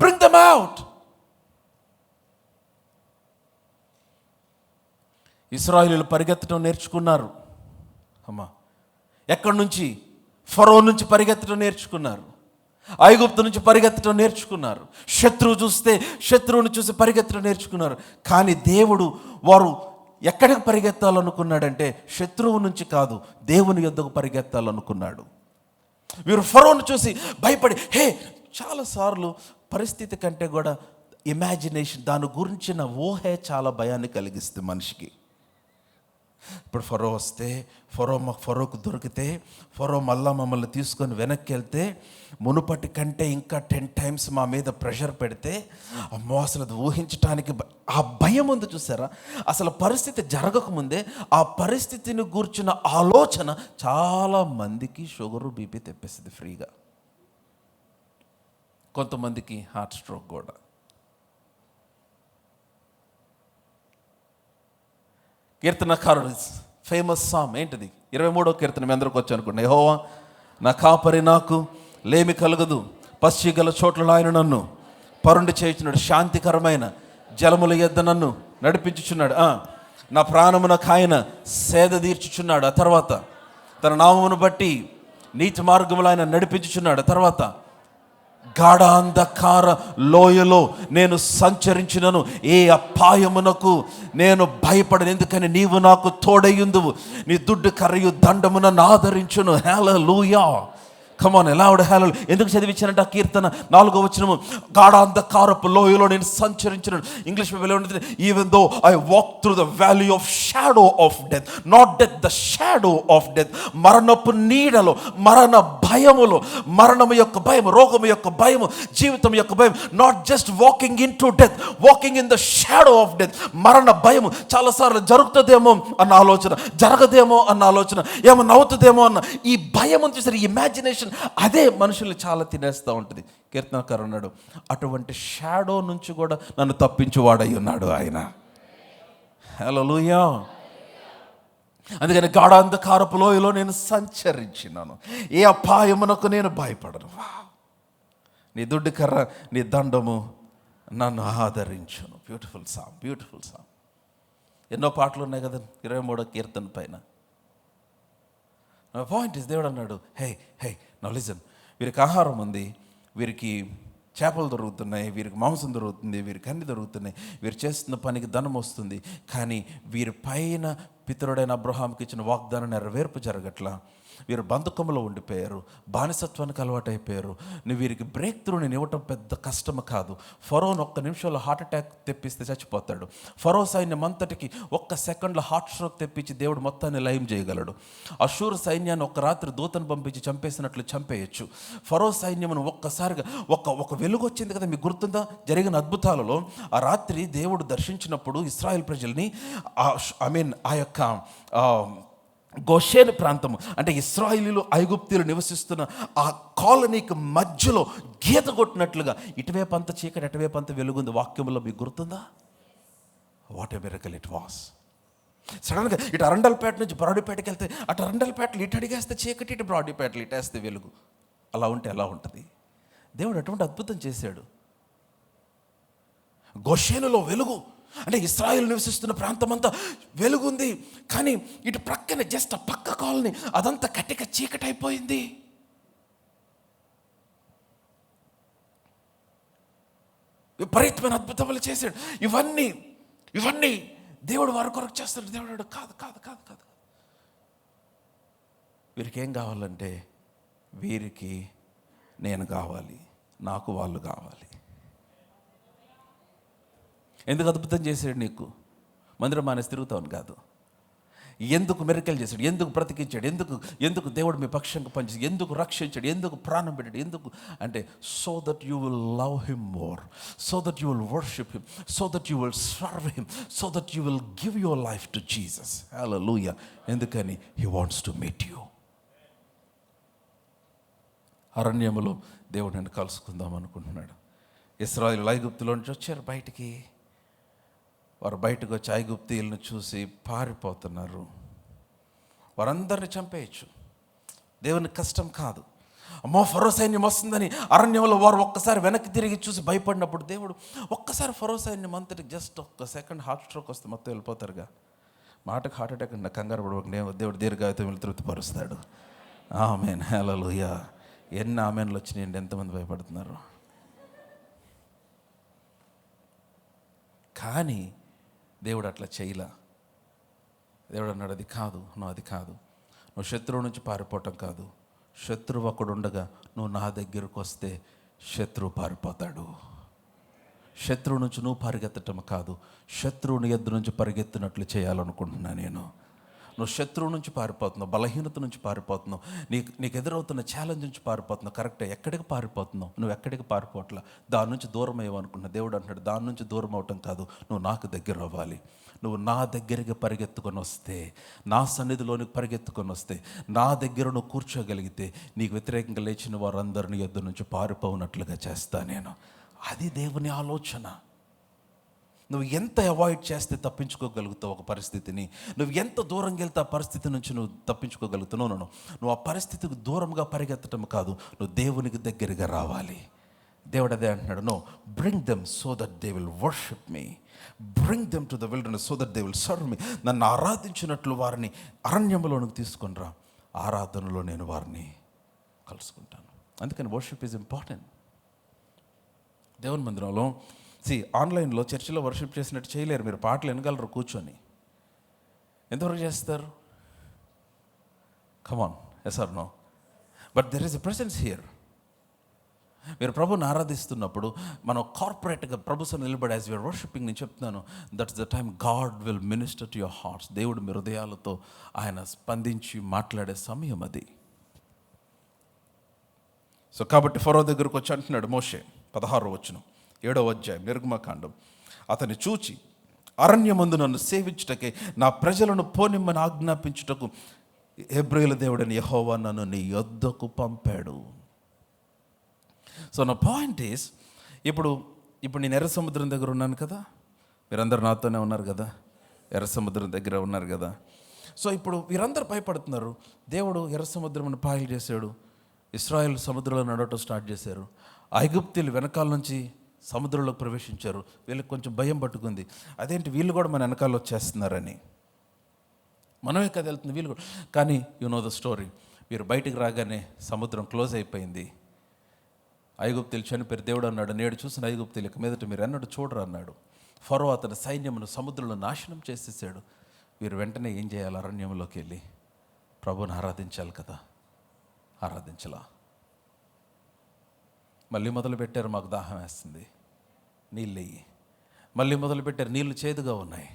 Bring them out. ఇశ్రాయేలీయులు పరిగెత్తడం నేర్చుకున్నారు. అమ్మా, ఎక్కడి నుంచి? ఫరో నుంచి పరిగెత్తడం నేర్చుకున్నారు. ఐగుప్తు నుంచి పరిగెత్తడం నేర్చుకున్నారు. శత్రువుని చూసి పరిగెత్తడం నేర్చుకున్నారు. కానీ దేవుడు వారు ఎక్కడికి పరిగెత్తాలనుకున్నాడంటే శత్రువు నుంచి కాదు, దేవుని యొద్దకు పరిగెత్తాలనుకున్నాడు. వీరు ఫరోను చూసి భయపడి, హే, చాలాసార్లు పరిస్థితి కంటే కూడా ఇమాజినేషన్, దాని గురించిన ఊహే చాలా భయాన్ని కలిగిస్తుంది మనిషికి. ఇప్పుడు ఫరో వస్తే, ఫరోకు దొరికితే, ఫరో మళ్ళా మమ్మల్ని తీసుకొని వెనక్కి వెళ్తే, మునుపటి కంటే ఇంకా 10 times మా మీద ప్రెషర్ పెడితే, అమ్మో అసలు అది ఊహించటానికి ఆ భయం ఉంది చూసారా. అసలు పరిస్థితి జరగకముందే ఆ పరిస్థితిని గూర్చిన ఆలోచన చాలా మందికి షుగరు, బీపీ తెప్పేస్తుంది ఫ్రీగా. కొంతమందికి హార్ట్ స్ట్రోక్ కూడా. కీర్తనకారుడు ఫేమస్ సామ్ ఏంటిది? 23వ కీర్తన మీ అందరికి వచ్చి అనుకోండి. యెహోవా నా కాపరి, నాకు లేమి కలగదు. పచ్చిగల చోట్ల ఆయన నన్ను పరుండి చేయుచున్నాడు. శాంతికరమైన జలముల యొద్ద నన్ను నడిపించుచున్నాడు. నా ప్రాణమునకు ఆయన సేద తీర్చుచున్నాడు. ఆ తర్వాత తన నామమును బట్టి నీతి మార్గములు ఆయన నడిపించుచున్నాడు. ఆ తర్వాత గాఢాంధకార లోయలో నేను సంచరించినను ఏ అపాయమునకు నేను భయపడను, ఎందుకని నీవు నాకు తోడయ్యుందువు. నీ దుడ్డు కర్రయు దండమున ఆదరించును. హల్లెలూయా. కమాన్, ఎలా హల్లెలూయా. ఎందుకు చదివించానంటే ఆ కీర్తన 4వ వచనము, గాఢాంధకారపు లోయలో నేను సంచరించినను. ఇంగ్లీష్ బైబిల్లో ఉంటుంది, even though I walk through the valley of shadow of death, not death, the shadow of death. మరణపు నీడలో, మరణ భయములో, మరణము యొక్క భయము, రోగము యొక్క భయము, జీవితం యొక్క భయం. Not just walking in to death, walking in the shadow of death. మరణ భయము చాలాసార్లు జరుగుతుందేమో అన్న ఆలోచన, జరగదేమో అన్న ఆలోచన, ఏమన్నా అవుతుందేమో అన్న ఈ భయం చూసారు, ఇమాజినేషన్. అదే మనుషుల్ని చాలా తినేస్తూ ఉంటుంది. కీర్తనకారు అన్నాడు, అటువంటి షాడో నుంచి కూడా నన్ను తప్పించువాడై ఉన్నాడు ఆయన. హల్లెలూయా. అందుకని గాఢాంధకారపు లోయలో నేను సంచరించినాను, ఏ అపాయమునకు నేను భయపడను. నీ దుడ్డు కర్ర, నీ దండము నన్ను ఆదరించును. Beautiful song, beautiful song. ఎన్నో పాటలు ఉన్నాయి కదా 23వ కీర్తన పైన. పాయింట్ ఇస్, దేవుడు అన్నాడు, హే హే నౌ లిజన్. వీరికి ఆహారం ఉంది, వీరికి చేపలు దొరుకుతున్నాయి, వీరికి మాంసం దొరుకుతుంది, వీరికి అన్ని దొరుకుతున్నాయి, వీరు చేస్తున్న పనికి ధనం వస్తుంది. కానీ వీరి పైన పితరుడైన అబ్రహాంకి ఇచ్చిన వాగ్దానం నెరవేర్పు జరగట్లా. వీరు బంధకంలో ఉండిపోయారు, బానిసత్వానికి అలవాటు అయిపోయారు. నువ్వు వీరికి బ్రేక్ త్రూ నేను ఇవ్వటం పెద్ద కష్టం కాదు. ఫరోను 1 నిమిషంలో హార్ట్ అటాక్ తెప్పిస్తే చచ్చిపోతాడు. ఫరో సైన్యం అంతటికి 1 సెకండ్లో హార్ట్ స్ట్రోక్ తెప్పించి దేవుడు మొత్తాన్ని లయం చేయగలడు. అషూర్ సైన్యాన్ని 1 రాత్రి దూతను పంపించి చంపేసినట్లు చంపేయచ్చు. ఫరో సైన్యమును ఒక్కసారిగా ఒక వెలుగు వచ్చింది కదా, మీకు గుర్తుందా? జరిగిన అద్భుతాలలో ఆ రాత్రి దేవుడు దర్శించినప్పుడు ఇశ్రాయేల్ ప్రజల్ని ఆ యొక్క గోషేను ప్రాంతము, అంటే ఇశ్రాయేలీలు ఐగుప్తీయులు నివసిస్తున్న ఆ కాలనీకి మధ్యలో గీత కొట్టినట్లుగా ఇటువైపు అంత చీకటి, అటువైపు అంత వెలుగుంది. వాక్యంలో మీకు గుర్తుందా? What a miracle it was. సడన్గా ఇటు అరండల్పేట నుంచి బ్రాడీపేటకి వెళ్తే, అటు అరండల్పేటలు ఇటు అడిగేస్తే చీకటి, ఇటు బ్రాడీపేటలు ఇటేస్తే వెలుగు. అలా ఉంటే ఎలా ఉంటుంది? దేవుడు అటువంటి అద్భుతం చేశాడు. గోషేనులో వెలుగు, అంటే ఇశ్రాయేలు నివసిస్తున్న ప్రాంతం అంతా వెలుగుంది. కానీ ఇటు ప్రక్కన జస్ట్ ఆ పక్క కాలనీ అదంతా కట్టిక చీకటి అయిపోయింది. విపరీతమైన అద్భుతాలు చేశాడు. ఇవన్నీ దేవుడు వారి కొరకు చేస్తాడు. దేవుడు కాదు కాదు కాదు కాదు వీరికి ఏం కావాలంటే, వీరికి నేను కావాలి, నాకు వాళ్ళు కావాలి. ఎందుకు అద్భుతం చేశాడు? నీకు మందిరం మానేసి తిరుగుతాను కాదు. ఎందుకు మిరకలు చేశాడు? ఎందుకు బ్రతికించాడు? ఎందుకు దేవుడు మీ పక్షంగా పనిచేసి, ఎందుకు రక్షించాడు? ఎందుకు ప్రాణం పెట్టాడు? ఎందుకు అంటే, so that you will love him more, so that you will worship him, so that you will serve him, so that you will give your life to Jesus. Hallelujah. ఎందుకని? He wants to meet you. అరణ్యములో దేవుడు నేను కలుసుకుందాం అనుకుంటున్నాడు. ఇశ్రాయేలు ఐగుప్తులో నుంచి వచ్చారు బయటికి. వారు బయటకు వచ్చి ఐగుప్తీయులను చూసి పారిపోతున్నారు. వారందరిని చంపేయచ్చు, దేవునికి కష్టం కాదు. అమ్మో ఫరో సైన్యం వస్తుందని అరణ్యంలో వారు ఒక్కసారి వెనక్కి తిరిగి చూసి భయపడినప్పుడు దేవుడు ఒక్కసారి ఫరో సైన్యం అంతటికి జస్ట్ 1 సెకండ్ హార్ట్ స్ట్రోక్ వస్తే మొత్తం వెళ్ళిపోతారుగా. మాటకు హార్ట్ అటాక్ అండి, కంగారు పడవక దేవుడు దీర్ఘాయుతం తృప్తిపరుస్తాడు. ఆమేన్. హల్లెలూయా. ఎన్ని ఆమెన్లు వచ్చినాయండి, ఎంతమంది భయపడుతున్నారు. కానీ దేవుడు అట్లా చేయలా. దేవుడు అన్నాడు, అది కాదు, అది కాదు. నువ్వు శత్రువు నుంచి పారిపోవటం కాదు, శత్రువు ఒకడు ఉండగా నువ్వు నా దగ్గరకు వస్తే శత్రువు పారిపోతాడు. శత్రువు నుంచి నువ్వు పరిగెత్తటం కాదు, శత్రువుని ఎద్దు నుంచి పరిగెత్తినట్లు చేయాలనుకుంటున్నా నేను. నువ్వు శత్రువు నుంచి పారిపోతున్నావు, బలహీనత నుంచి పారిపోతున్నావు, నీకు ఎదురవుతున్న ఛాలెంజ్ నుంచి పారిపోతున్నావు. కరెక్టే, ఎక్కడికి పారిపోతున్నావు? నువ్వు ఎక్కడికి పారిపోవట్లా, దాని నుంచి దూరం అయ్యవనుకున్నా. దేవుడు అంటున్నాడు, దాని నుంచి దూరం అవటం కాదు, నువ్వు నాకు దగ్గర అవ్వాలి. నువ్వు నా దగ్గరికి పరిగెత్తుకొని వస్తే, నా సన్నిధిలోనికి పరిగెత్తుకొని వస్తే, నా దగ్గర నువ్వు కూర్చోగలిగితే, నీకు వ్యతిరేకంగా లేచిన వారందరినీ ఎద్దు నుంచి పారిపోనట్లుగా చేస్తా నేను. అది దేవుని ఆలోచన. నువ్వు ఎంత అవాయిడ్ చేస్తే తప్పించుకోగలుగుతావు ఒక పరిస్థితిని, నువ్వు ఎంత దూరంగా వెళ్తే ఆ పరిస్థితి నుంచి నువ్వు తప్పించుకోగలుగుతున్నావు. నువ్వు ఆ పరిస్థితికి దూరంగా పరిగెత్తడం కాదు, నువ్వు దేవునికి దగ్గరగా రావాలి. దేవుడు అదే అంటున్నాడు, no, bring them so that they will worship me, bring them to the wilderness so that they will serve me. నన్ను ఆరాధించినట్లు వారిని అరణ్యంలోనికి తీసుకొని రా, ఆరాధనలో నేను వారిని కలుసుకుంటాను. అందుకని వర్షిప్ ఈజ్ ఇంపార్టెంట్. దేవుని మందిరంలో ఆన్లైన్లో చర్చిలో వర్షిప్ చేసినట్టు చేయలేరు. మీరు పాటలు వినగలరు కూర్చొని. ఎంతవరకు చేస్తారు? Come on, yes or no? But there is a presence here. మీరు ప్రభుని ఆరాధిస్తున్నప్పుడు మనం కార్పొరేట్గా ప్రభుత్వం నిలబడి యాజ్ యూఆర్ వర్షిపింగ్, నేను చెప్తున్నాను, that's the time God will minister to your hearts. దేవుడు మీ హృదయాలతో ఆయన స్పందించి మాట్లాడే సమయం అది. సో కాబట్టి ఫరో దగ్గరకు వచ్చి అంటున్నాడు మోషే, 16వ వచనం, 7వ అధ్యాయం నిర్గమకాండం, అతన్ని చూచి అరణ్యమందు నన్ను సేవించుటకే నా ప్రజలను పోనిమ్మని ఆజ్ఞాపించుటకు హెబ్రీయుల దేవుడని యెహోవా నన్ను నీ యొద్దకు పంపాడు. సో నా పాయింట్ ఈస్, ఇప్పుడు నేను ఎర్ర సముద్రం దగ్గర ఉన్నాను కదా, మీరందరూ నాతోనే ఉన్నారు కదా, ఎర్ర సముద్రం దగ్గర ఉన్నారు కదా. సో ఇప్పుడు వీరందరూ భయపడుతున్నారు. దేవుడు ఎర్ర సముద్రం పాయలు చేశాడు, ఇశ్రాయేల్ సముద్రంలో నడవటం స్టార్ట్ చేశారు. ఐగుప్తీయులు వెనకాల నుంచి సముద్రంలోకి ప్రవేశించారు. వీళ్ళకి కొంచెం భయం పట్టుకుంది, అదేంటి వీళ్ళు కూడా మన వెనకాల వచ్చేస్తున్నారని. మనమే కదా వెళ్తుంది, వీళ్ళు కూడా. కానీ యు నో ద స్టోరీ. వీరు బయటికి రాగానే సముద్రం క్లోజ్ అయిపోయింది. ఐగుప్తీయులు చనిపోయారు. దేవుడు అన్నాడు, నేడు చూసిన ఐగుప్తీయుల మీదట మీరు ఎన్నడూ చూడరు అన్నాడు. ఫరో అతని సైన్యమును సముద్రంలో నాశనం చేసేసాడు. వీరు వెంటనే ఏం చేయాలి? అరణ్యంలోకి వెళ్ళి ప్రభువుని ఆరాధించాలి కదా. ఆరాధించలా. మళ్ళీ మొదలుపెట్టారు, మాకు దాహం వేస్తుంది, నీళ్ళు వెయ్యి. మళ్ళీ మొదలుపెట్టారు, నీళ్ళు చేదుగా ఉన్నాయి,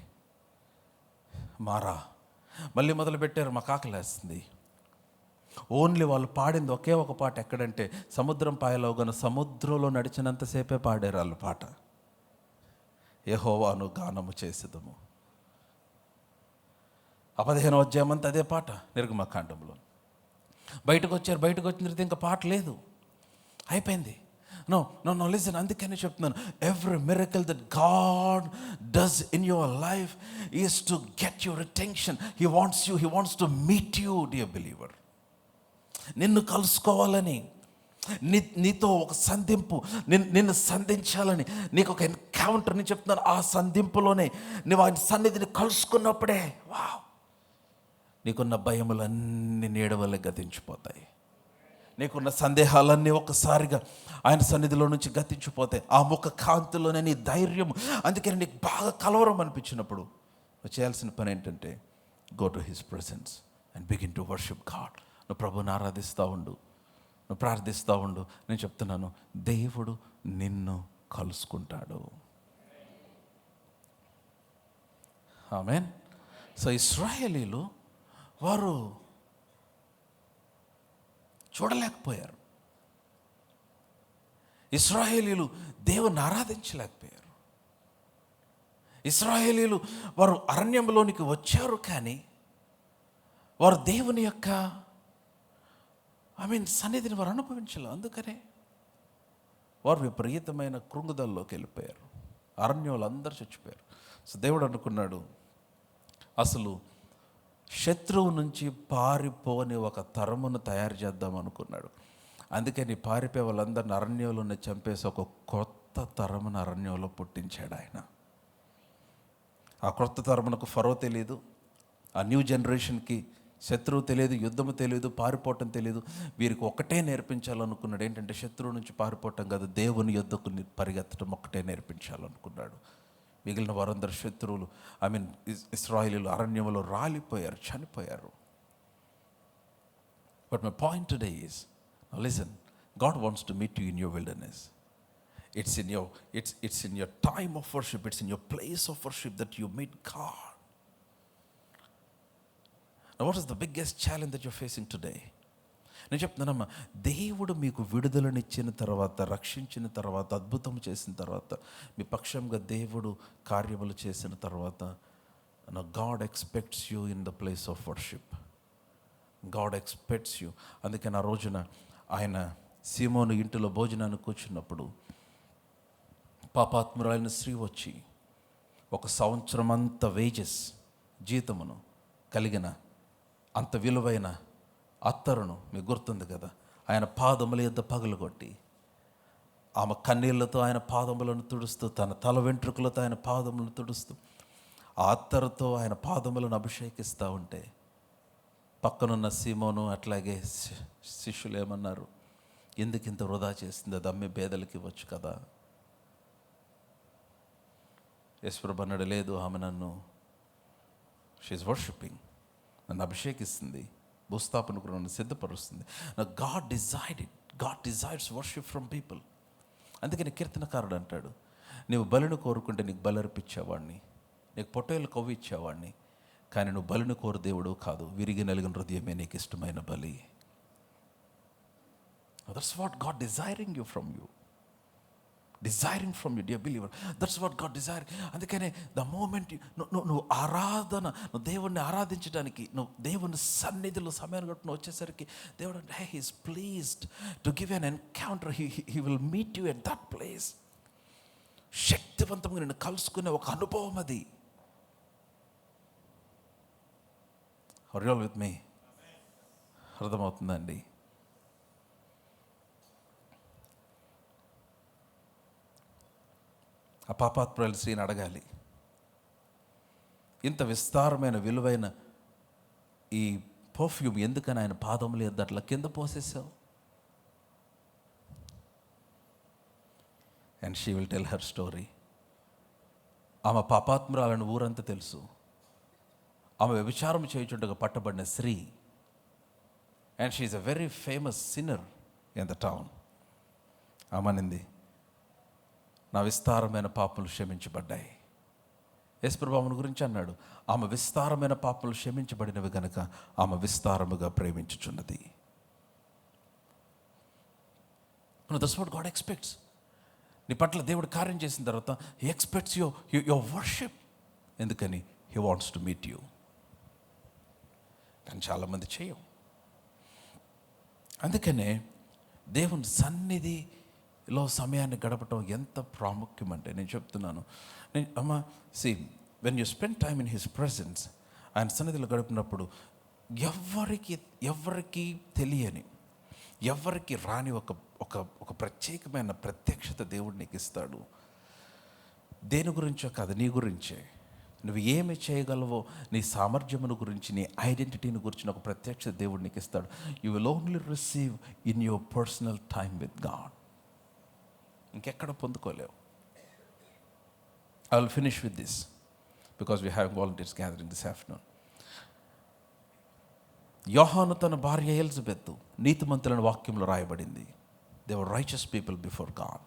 మారా. మళ్ళీ మొదలుపెట్టారు, మాకు ఆకలి వేస్తుంది. ఓన్లీ వాళ్ళు పాడింది ఒకే ఒక పాట. ఎక్కడంటే సముద్రం పాయలో గన సముద్రంలో నడిచినంతసేపే పాడారు వాళ్ళు పాట, యెహోవాను గానము చేసేదము. 15వ అధ్యాయం అంతా అదే పాట నిర్గమకాండంలో. బయటకు వచ్చారు, బయటకు వచ్చిన తర్వాత ఇంకా పాట లేదు, అయిపోయింది. నో నో నో లిసన్, అందుకనే చెప్తున్నాను, every miracle that God does in your life is to get your attention. He wants to meet you, dear believer. నిన్ను కలుసుకోవాలని, నీతో ఒక సంధింపు, నిన్ను సంధించాలని, నీకు ఒక ఎన్కౌంటర్. నేను చెప్తున్నాను, ఆ సంధింపులోనే నువ్వు ఆయన సన్నిధిని కలుసుకున్నప్పుడే వావ్, నీకున్న భయములన్నీ నీడ వల్ల గతించిపోతాయి. నీకున్న సందేహాలన్నీ ఒక్కసారిగా ఆయన సన్నిధిలో నుంచి గతించిపోతాయి. ఆ ముఖ కాంతిలోనే నీ ధైర్యం. అందుకని నీకు బాగా కలవరం అనిపించినప్పుడు నువ్వు చేయాల్సిన పని ఏంటంటే, go to his presence and begin to worship God. నువ్వు ప్రభుని ఆరాధిస్తూ ఉండు, నువ్వు ప్రార్థిస్తూ ఉండు. నేను చెప్తున్నాను, దేవుడు నిన్ను కలుసుకుంటాడు. ఆమేన్. సో ఇశ్రాయేలీలు వారు చూడలేకపోయారు. ఇశ్రాయేలీలు దేవుని ఆరాధించలేకపోయారు. ఇశ్రాయేలీలు వారు అరణ్యంలోనికి వచ్చారు, కానీ వారు దేవుని యొక్క సన్నిధిని వారు అనుభవించలేదు. అందుకనే వారు విపరీతమైన కృంగుదల్లోకి వెళ్ళిపోయారు. అరణ్యంలో అందరూ చచ్చిపోయారు. సో దేవుడు అనుకున్నాడు, అసలు శత్రువు నుంచి పారిపోని ఒక తరమును తయారు చేద్దాం అనుకున్నాడు. అందుకని పారిపోయే వాళ్ళందరిని అరణ్యంలోనే చంపేసి ఒక కొత్త తరమును అరణ్యంలో పుట్టించాడు ఆయన. ఆ కొత్త తరమునకు ఫరో తెలియదు, ఆ న్యూ జనరేషన్కి శత్రువు తెలియదు, యుద్ధము తెలియదు, పారిపోవటం తెలియదు. వీరికి ఒకటే నేర్పించాలనుకున్నాడు. ఏంటంటే శత్రువు నుంచి పారిపోవటం కాదు, దేవుని యుద్ధకు పరిగెత్తడం ఒకటే నేర్పించాలనుకున్నాడు. మిగిలిన వారందరు శత్రువులు, ఇశ్రాయేలీయులు అరణ్యంలో రాలిపోయారు, చనిపోయారు. But my point today is, listen, God wants to meet you in your wilderness. It's in your time of worship, it's in your place of worship that you meet God. Now, what is the biggest challenge that you're facing today? నేను చెప్తున్నానమ్మా, దేవుడు మీకు విడుదలనిచ్చిన తర్వాత, రక్షించిన తర్వాత, అద్భుతం చేసిన తర్వాత, మీ పక్షంగా దేవుడు కార్యములు చేసిన తర్వాత, God expects you in the place of worship. God expects you. అందుకని ఆ రోజున ఆయన సీమోను ఇంటిలో భోజనానికి కూర్చున్నప్పుడు పాపాత్మురాలైన స్త్రీ వచ్చి 1 సంవత్సరం అంత వేజెస్, జీతమును కలిగిన అంత విలువైన అత్తరును, మీకు గుర్తుంది కదా, ఆయన పాదముల యొద్ద పగలగొట్టి ఆమె కన్నీళ్లతో ఆయన పాదములను తుడుస్తూ, తన తల వెంట్రుకలతో ఆయన పాదములను తుడుస్తూ, ఆ అత్తరుతో ఆయన పాదములను అభిషేకిస్తూ ఉంటే పక్కనున్న సీమోను అట్లాగే శిష్యులు ఏమన్నారు? ఎందుకు ఇంత వృధా చేసింది? అది అమ్మే పేదలకి ఇవ్వచ్చు కదా. యేసుప్రభు అన్నాడు, లేదు, ఆమె షీఈస్ వర్షిపింగ్, నన్ను అభిషేకిస్తుంది, భూస్థాపనకు నన్ను సిద్ధపరుస్తుంది. God desires worship from people. అందుకని కీర్తనకారుడు అంటాడు, నీవు బలిని కోరుకుంటే నీకు బలి అర్పించేవాడిని, నీకు పొట్టేలు కొవ్వు ఇచ్చేవాడిని, కానీ నువ్వు బలిని కోరు దేవుడు కాదు, విరిగి నలిగిన హృదయమే నీకు ఇష్టమైన బలి. That's what God desiring you from you. Desiring from you, dear believer. That's what God desire. అందుకనే ద మూమెంట్ నువ్వు ఆరాధన, నువ్వు దేవుణ్ణి ఆరాధించడానికి, నువ్వు దేవుని సన్నిధిలో సమయాన్ని గట్టు నువ్వు వచ్చేసరికి దేవుడు అంటే he is pleased to give an encounter. He will meet you at that place. శక్తివంతంగా నిన్ను కలుసుకునే ఒక అనుభవం అది. Are you all with me? అర్థమవుతుందండి? ఆ పాపాత్మురాలు స్త్రీని అడగాలి, ఇంత విస్తారమైన విలువైన ఈ పర్ఫ్యూమ్ ఎందుకని ఆయన పాదములు యొద్ద అట్లా కింద పోసేసావు? And she will tell her story. ఆమె పాపాత్మురాలను ఊరంతా తెలుసు. ఆమె వ్యభిచారం చేయుచుండగా పట్టబడిన స్త్రీ. And she is a very famous sinner in the town. ఆమెనింది, నా విస్తారమైన పాపములు క్షమించబడ్డాయి. యేసుప్రభు ఆమెను గురించి అన్నాడు, ఆమె విస్తారమైన పాపములు క్షమించబడినవి గనుక ఆమె విస్తారముగా ప్రేమించుచున్నది. That's what God expects. నీ పట్ల దేవుడు కార్యం చేసిన తర్వాత హీ ఎక్స్పెక్ట్స్ యువర్ వర్షిప్. ఎందుకని? He wants to meet you. కానీ చాలామంది చేయం. అందుకనే దేవుని సన్నిధిలో సమయాన్ని గడపటం ఎంత ప్రాముఖ్యం అంటే, నేను చెప్తున్నాను, when you spend time in his presence, ఆయన సన్నిధిలో గడిపినప్పుడు ఎవరికి తెలియని, ఎవరికి రాని ఒక ప్రత్యేకమైన ప్రత్యక్షత దేవుడు నీకు ఇస్తాడు. దేని గురించో కాదు, నీ గురించే. నువ్వు ఏమి చేయగలవో, నీ సామర్థ్యమును గురించి, నీ ఐడెంటిటీని గురించి ఒక ప్రత్యక్ష దేవుడు నీకు ఇస్తాడు. You will only receive in your personal time with God. ఇంకెక్కడ పొందుకోలేవు. I will finish with this because we have volunteers gathering this afternoon. యోహాను తన భార్య ఎలిజబెత్ నీతిమంతులను వాక్యంలో రాయబడింది. They were righteous people before God.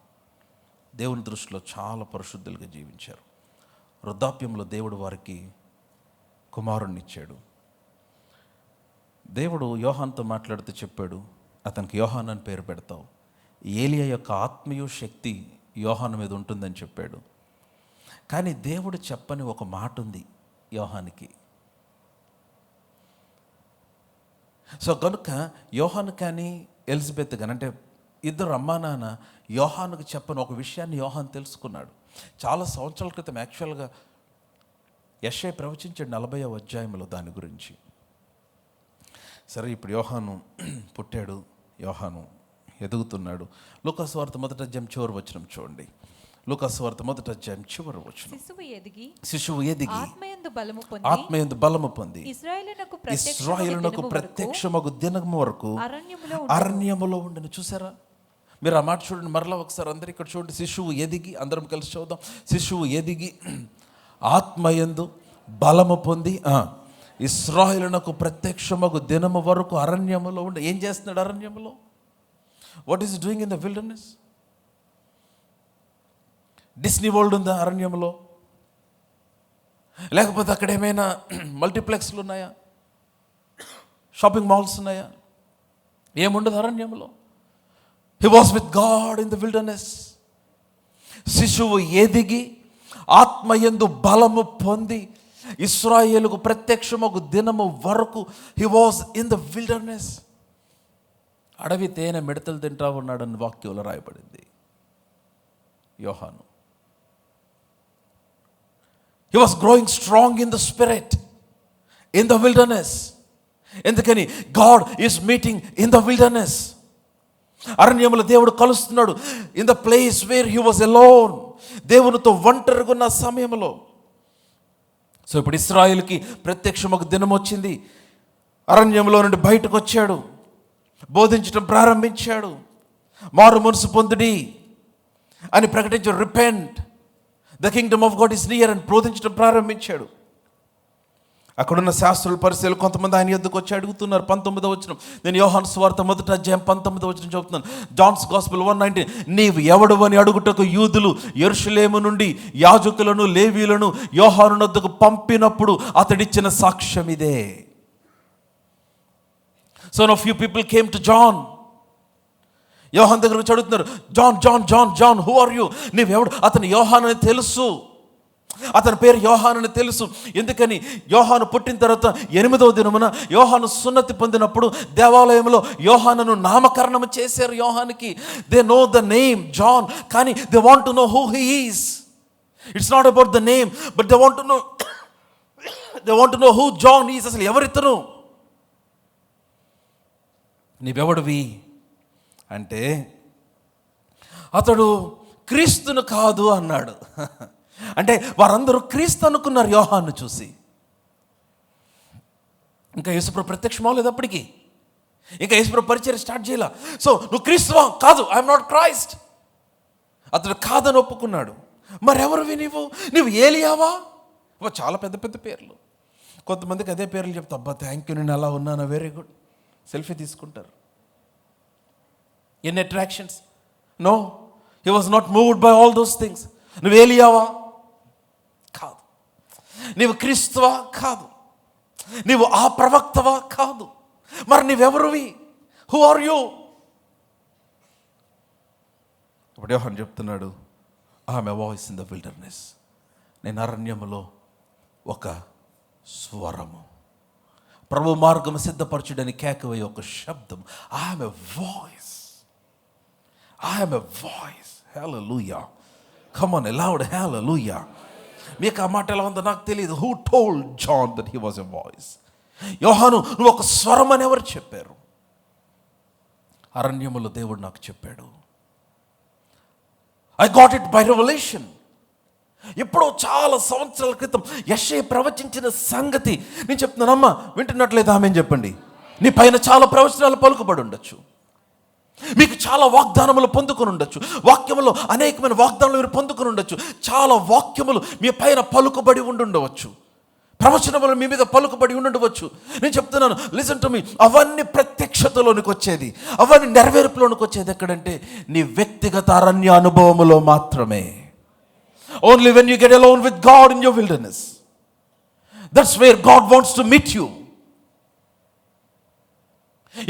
దేవుని దృష్టిలో చాలా పరిశుద్ధులుగా జీవించారు. వృద్ధాప్యంలో దేవుడు వారికి కుమారుణ్ణి ఇచ్చాడు. దేవుడు యోహానుతో మాట్లాడుతూ చెప్పాడు, అతనికి యోహాను అని పేరు పెడతావు. ఏలియా యొక్క ఆత్మీయ శక్తి యోహాను మీద ఉంటుందని చెప్పాడు. కానీ దేవుడు చెప్పని ఒక మాట ఉంది యోహానికి. సో కనుక యోహాను కానీ ఎలిజబెత్ కానీ, అంటే ఇద్దరు అమ్మా నాన్న యోహానుకు చెప్పని ఒక విషయాన్ని యోహాను తెలుసుకున్నాడు. చాలా సంవత్సరాల క్రితం యాక్చువల్గా యెషయా ప్రవచించాడు 40వ అధ్యాయంలో దాని గురించి. సరే, ఇప్పుడు యోహాను పుట్టాడు, యోహాను ఎదుగుతున్నాడు. లూకా సువార్త 1వ అధ్యాయం చివరి వచనం చూడండి. లూకా సువార్త 1వ అధ్యాయం చివరి వచనం. శిశువు ఎదిగి ఆత్మయందు బలము పొంది ఇశ్రాయేలునకు ప్రత్యక్షమగు దినము వరకు అరణ్యములో ఉండెను. చూసారా మీరు? ఆ మాట చూడండి మరలా ఒకసారి. అందరు ఇక్కడ చూడండి. శిశువు ఎదిగి, అందరం కలిసి చూద్దాం. శిశువు ఎదిగి ఆత్మయందు బలము పొంది ఇశ్రాయేలునకు ప్రత్యక్షమగు దినము వరకు అరణ్యములో ఉండి. ఏం చేస్తున్నాడు అరణ్యములో? What is doing in the wilderness? Disney world ఉందా అరణ్యంలో? లేకపోతే అక్కడ ఏమైనా మల్టీప్లెక్స్లు ఉన్నాయా? షాపింగ్ మాల్స్ ఉన్నాయా? ఏముండదు అరణ్యంలో. He was with God in the wilderness. శిశువు ఎదిగి ఆత్మయందు బలము పొంది ఇశ్రాయేలుకు ప్రత్యక్షమగు దినము వరకు he was in the wilderness. అడవి తేనె మిడతలు తింటా ఉన్నాడని వాక్యంలో రాయబడింది. యోహాను he was growing strong in the spirit in the wilderness. ఎందుకని God is meeting in the wilderness. అరణ్యములో దేవుడు కలుస్తున్నాడు. in the place where he was alone, దేవునితో ఒంటరిగా ఉన్న సమయంలో. సో ఇప్పుడు ఇశ్రాయేలుకి ప్రత్యక్షమగు దినం వచ్చింది. అరణ్యంలో నుండి బయటకు వచ్చాడు, బోధించడం ప్రారంభించాడు. మారు మనసు పొందుడి అని ప్రకటించాడు. Repent, the Kingdom of God is near అని బోధించడం ప్రారంభించాడు. అక్కడున్న శాస్త్రులు, పరిశీలు కొంతమంది ఆయన యొద్దకు వచ్చి అడుగుతున్నారు. 19వ వచనం, నేను యోహాను సువార్త 1వ అధ్యాయం 19వ వచనం చెబుతున్నాను. జాన్స్ గాస్పెల్ 1:19, నీవు ఎవడు అని అడుగుటకు యూదులు యెరూషలేము నుండి యాజకులను లేవీయులను యోహాను యొద్దకు పంపినప్పుడు అతడిచ్చిన సాక్ష్యం ఇదే. So now few people came to John. యోహాన్ దగ్గర వచ్చి అడుగుతున్నారు, John John John John who are you? నీవెవడు? అతను యోహాను అని తెలుసు, అతని పేరు యోహాను అని తెలుసు. ఎందుకని? యోహాను పుట్టిన తర్వాత 8వ దినమున యోహాను సున్నతి పొందినప్పుడు దేవాలయంలో యోహానును నామకరణం చేశారు. యోహానికి they know the name John, కానీ they want to know who he is. It's not about the name, but they want to know who John is. అసలు ఎవరితను? నీవెవడివి అంటే అతడు క్రీస్తును కాదు అన్నాడు. అంటే వారందరూ క్రీస్తు అనుకున్నారు యోహాను చూసి. ఇంకా యేసుప్రభు ప్రత్యక్షం అవ్వలేదు అప్పటికి, ఇంకా యేసుప్రభు పరిచయం స్టార్ట్ చేయాల. సో నువ్వు క్రీస్తువా? కాదు, ఐఎమ్ నాట్ క్రైస్ట్. అతడు కాదని ఒప్పుకున్నాడు. మరెవరివి నీవు? నువ్వు ఏలియావా? చాలా పెద్ద పెద్ద పేర్లు. కొంతమందికి అదే పేర్లు చెప్తా, అబ్బా థ్యాంక్ యూ, నేను అలా ఉన్నాను, వెరీ గుడ్, సెల్ఫీ తీసుకుంటారు. ఎన్ని attractions. No, he was not moved by all those things. నువ్వు ఏలియావా? కాదు. నీవు క్రీస్తువా? కాదు. నీవు ఆ ప్రవక్తవా? కాదు. మరి నీవెవరివి? Who are you? ఇప్పుడు యోహాను చెప్తున్నాడు, I'm a voice in the wilderness. నేను అరణ్యములో ఒక స్వరము, ప్రభు మార్గము సిద్ధపరచుడని కేకవే ఒక శబ్దం. I'm a voice, I'm a voice. Hallelujah. Come on, loud hallelujah. మీకు ఆ మాట ఎలా ఉందో నాకు తెలియదు. Who told John that he was a voice? యోహాను, నువ్వు ఒక స్వరం అని ఎవరు చెప్పారు? అరణ్యములో దేవుడు నాకు చెప్పాడు. I got it by revolution. ఎప్పుడో చాలా సంవత్సరాల క్రితం యెషయా ప్రవచించిన సంగతి నేను చెప్తున్నానమ్మా, వింటున్నట్లేదు ఆమె చెప్పండి. నీ పైన చాలా ప్రవచనాలు పలుకుబడి ఉండొచ్చు, మీకు చాలా వాగ్దానములు పొందుకొని ఉండొచ్చు, వాక్యములో అనేకమైన వాగ్దానాలు మీరు పొందుకొని ఉండొచ్చు, చాలా వాక్యములు మీ పైన పలుకుబడి ఉండుండవచ్చు, ప్రవచనములు మీ మీద పలుకుబడి ఉండుండవచ్చు. నేను చెప్తున్నాను, లిసన్ టు మీ, అవన్నీ ప్రత్యక్షతలోనికి వచ్చేది, అవన్నీ నెరవేర్పులోనికి వచ్చేది ఎక్కడంటే నీ వ్యక్తిగత అరణ్య అనుభవములో మాత్రమే. Only when you get alone with God in your wilderness, that's where God wants to meet you.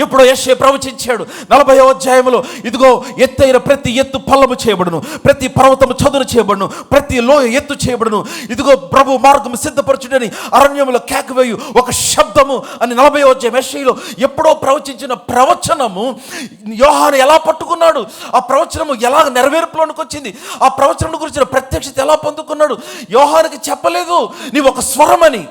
ఎప్పుడో యెషయా ప్రవచించాడు 40వ అధ్యాయంలో, ఇదిగో ఎత్తైన ప్రతి ఎత్తు పల్లము చేయబడును, ప్రతి పర్వతము చదును చేయబడును, ప్రతి లోయ ఎత్తు చేయబడును, ఇదిగో ప్రభు మార్గము సిద్ధపరచుడని అరణ్యములో కేకవేయు ఒక శబ్దము అని 40వ అధ్యాయం యెషయాలో ఎప్పుడో ప్రవచించిన ప్రవచనము యోహాను ఎలా పట్టుకున్నాడు? ఆ ప్రవచనము ఎలా నెరవేర్పులోనికి వచ్చింది? ఆ ప్రవచనం గురించిన ప్రత్యక్షత ఎలా పొందుకున్నాడు? యోహానుకి చెప్పలేదు నీవు ఒక స్వరమని.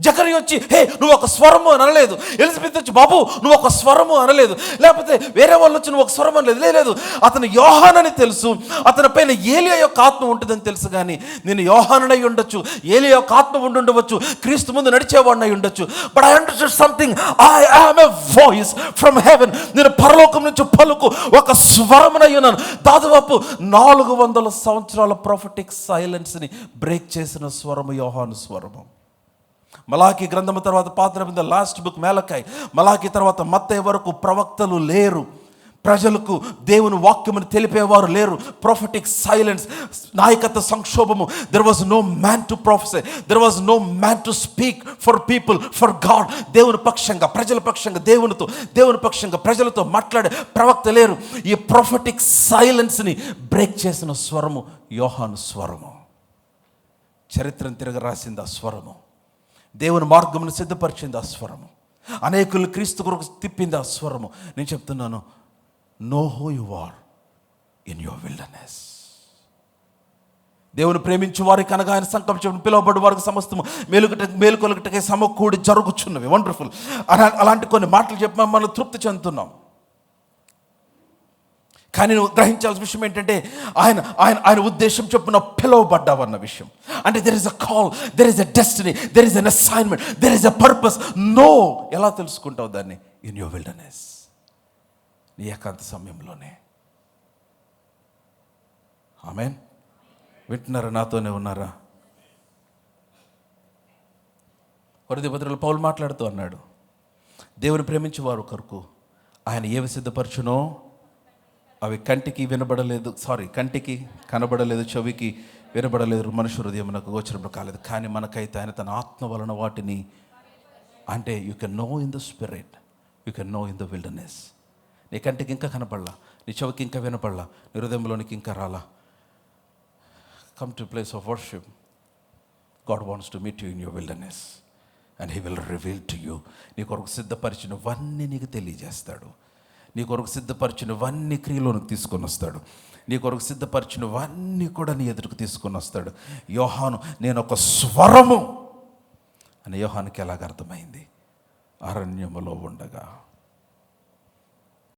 జకరియా వచ్చి హే నువ్వు ఒక స్వరము అని అనలేదు. ఎలిజబెత్ వచ్చి బాబు నువ్వు ఒక స్వరము అనలేదు. లేకపోతే వేరే వాళ్ళు వచ్చి నువ్వు ఒక స్వరం అనలేదు. లేదు, అతను యోహానని తెలుసు, అతని పైన ఏలియా యొక్క ఆత్మ ఉంటుందని తెలుసు. కానీ నేను యోహాననై ఉండొచ్చు, ఏలియా యొక్క ఆత్మ ఉండుండవచ్చు, క్రీస్తు ముందు నడిచేవాడినై ఉండొచ్చు. But I understand something, I am a voice from heaven. నేను పరలోకం నుంచి పలుకు ఒక స్వరమునై ఉన్నాను. దాదాపు 400 సంవత్సరాల ప్రొఫెటిక్ సైలెన్స్ని బ్రేక్ చేసిన స్వరము యోహాను స్వరము. మలాకి గ్రంథము తర్వాత పాత నిబంధన లాస్ట్ బుక్ మలాకి. మలాకి తర్వాత మత్తయి వరకు ప్రవక్తలు లేరు. ప్రజలకు దేవుని వాక్యమును తెలిపేవారు లేరు. ప్రొఫెటిక్ సైలెన్స్, నాయకత్వ సంక్షోభము. There was no man to prophesy, there was no man to speak for people, for God. దేవుని పక్షంగా, ప్రజల పక్షంగా, దేవుని పక్షంగా ప్రజలతో మాట్లాడే ప్రవక్త లేరు. ఈ ప్రొఫెటిక్ సైలెన్స్ని బ్రేక్ చేసిన స్వరము యోహాను స్వరము. చరిత్రను తిరగరాసింది ఆ స్వరము. దేవుని మార్గమును సిద్ధపరిచింది ఆ స్వరము. అనేకులు క్రీస్తు కొరకు తిప్పింది ఆ స్వరము. నేను చెప్తున్నాను, know who you are in your wilderness. దేవుని ప్రేమించు వారికి అనగా ఆయన సంకల్పించిన పిలువబడి వారికి సమస్తము మేలుకొలుగుటకే సమకూడి జరుగుచున్నవి. వండర్ఫుల్. అలాంటి కొన్ని మాటలు చెప్పి మనం తృప్తి చెందుతున్నాం. కానీ నువ్వు గ్రహించాల్సిన విషయం ఏంటంటే ఆయన ఆయన ఆయన ఉద్దేశం చొప్పున పిలువబడ్డావన్న విషయం. అంటే there is a call, there is a destiny, there is an assignment, there is a purpose. No, ఎలా తెలుసుకుంటావు దాన్ని? ఇన్ యువర్ విల్డర్నెస్, నీ ఏకాంత సమయంలోనే. ఆమేన్. వింటున్నారా? నాతోనే ఉన్నారా? కొరింథీ పత్రికలో పౌలు మాట్లాడుతూ అన్నాడు, దేవుని ప్రేమించే వారు కొరకు ఆయన ఏవి సిద్ధపరచునో అవి కంటికి కనబడలేదు, చెవికి వినబడలేదు, మనుష్య హృదయమునకు గోచరము కాలేదు. కానీ మనకైతే ఆయన తన ఆత్మ వలన వాటిని, అంటే you can know in the spirit, you can know in the wilderness. నీ కంటికి ఇంకా కనపడలా, నీ చెవికి ఇంకా వినపడలా, నీ హృదయంలోనికి ఇంకా రాలా. Come to place of worship. God wants to meet you in your wilderness and he will reveal to you. నీ కొరకు సిద్ధపరిచినవన్నీ నీకు తెలియజేస్తాడు. నీ కొరకు సిద్ధపరిచినవన్నీ క్రియలోనికి తీసుకొని వస్తాడు. నీ కొరకు సిద్ధపరిచినవన్నీ కూడా నీ ఎదురుకు తీసుకొని వస్తాడు. యోహాను, నేను ఒక స్వరము అని యోహానుకి ఎలాగ అర్థమైంది? అరణ్యములో ఉండగా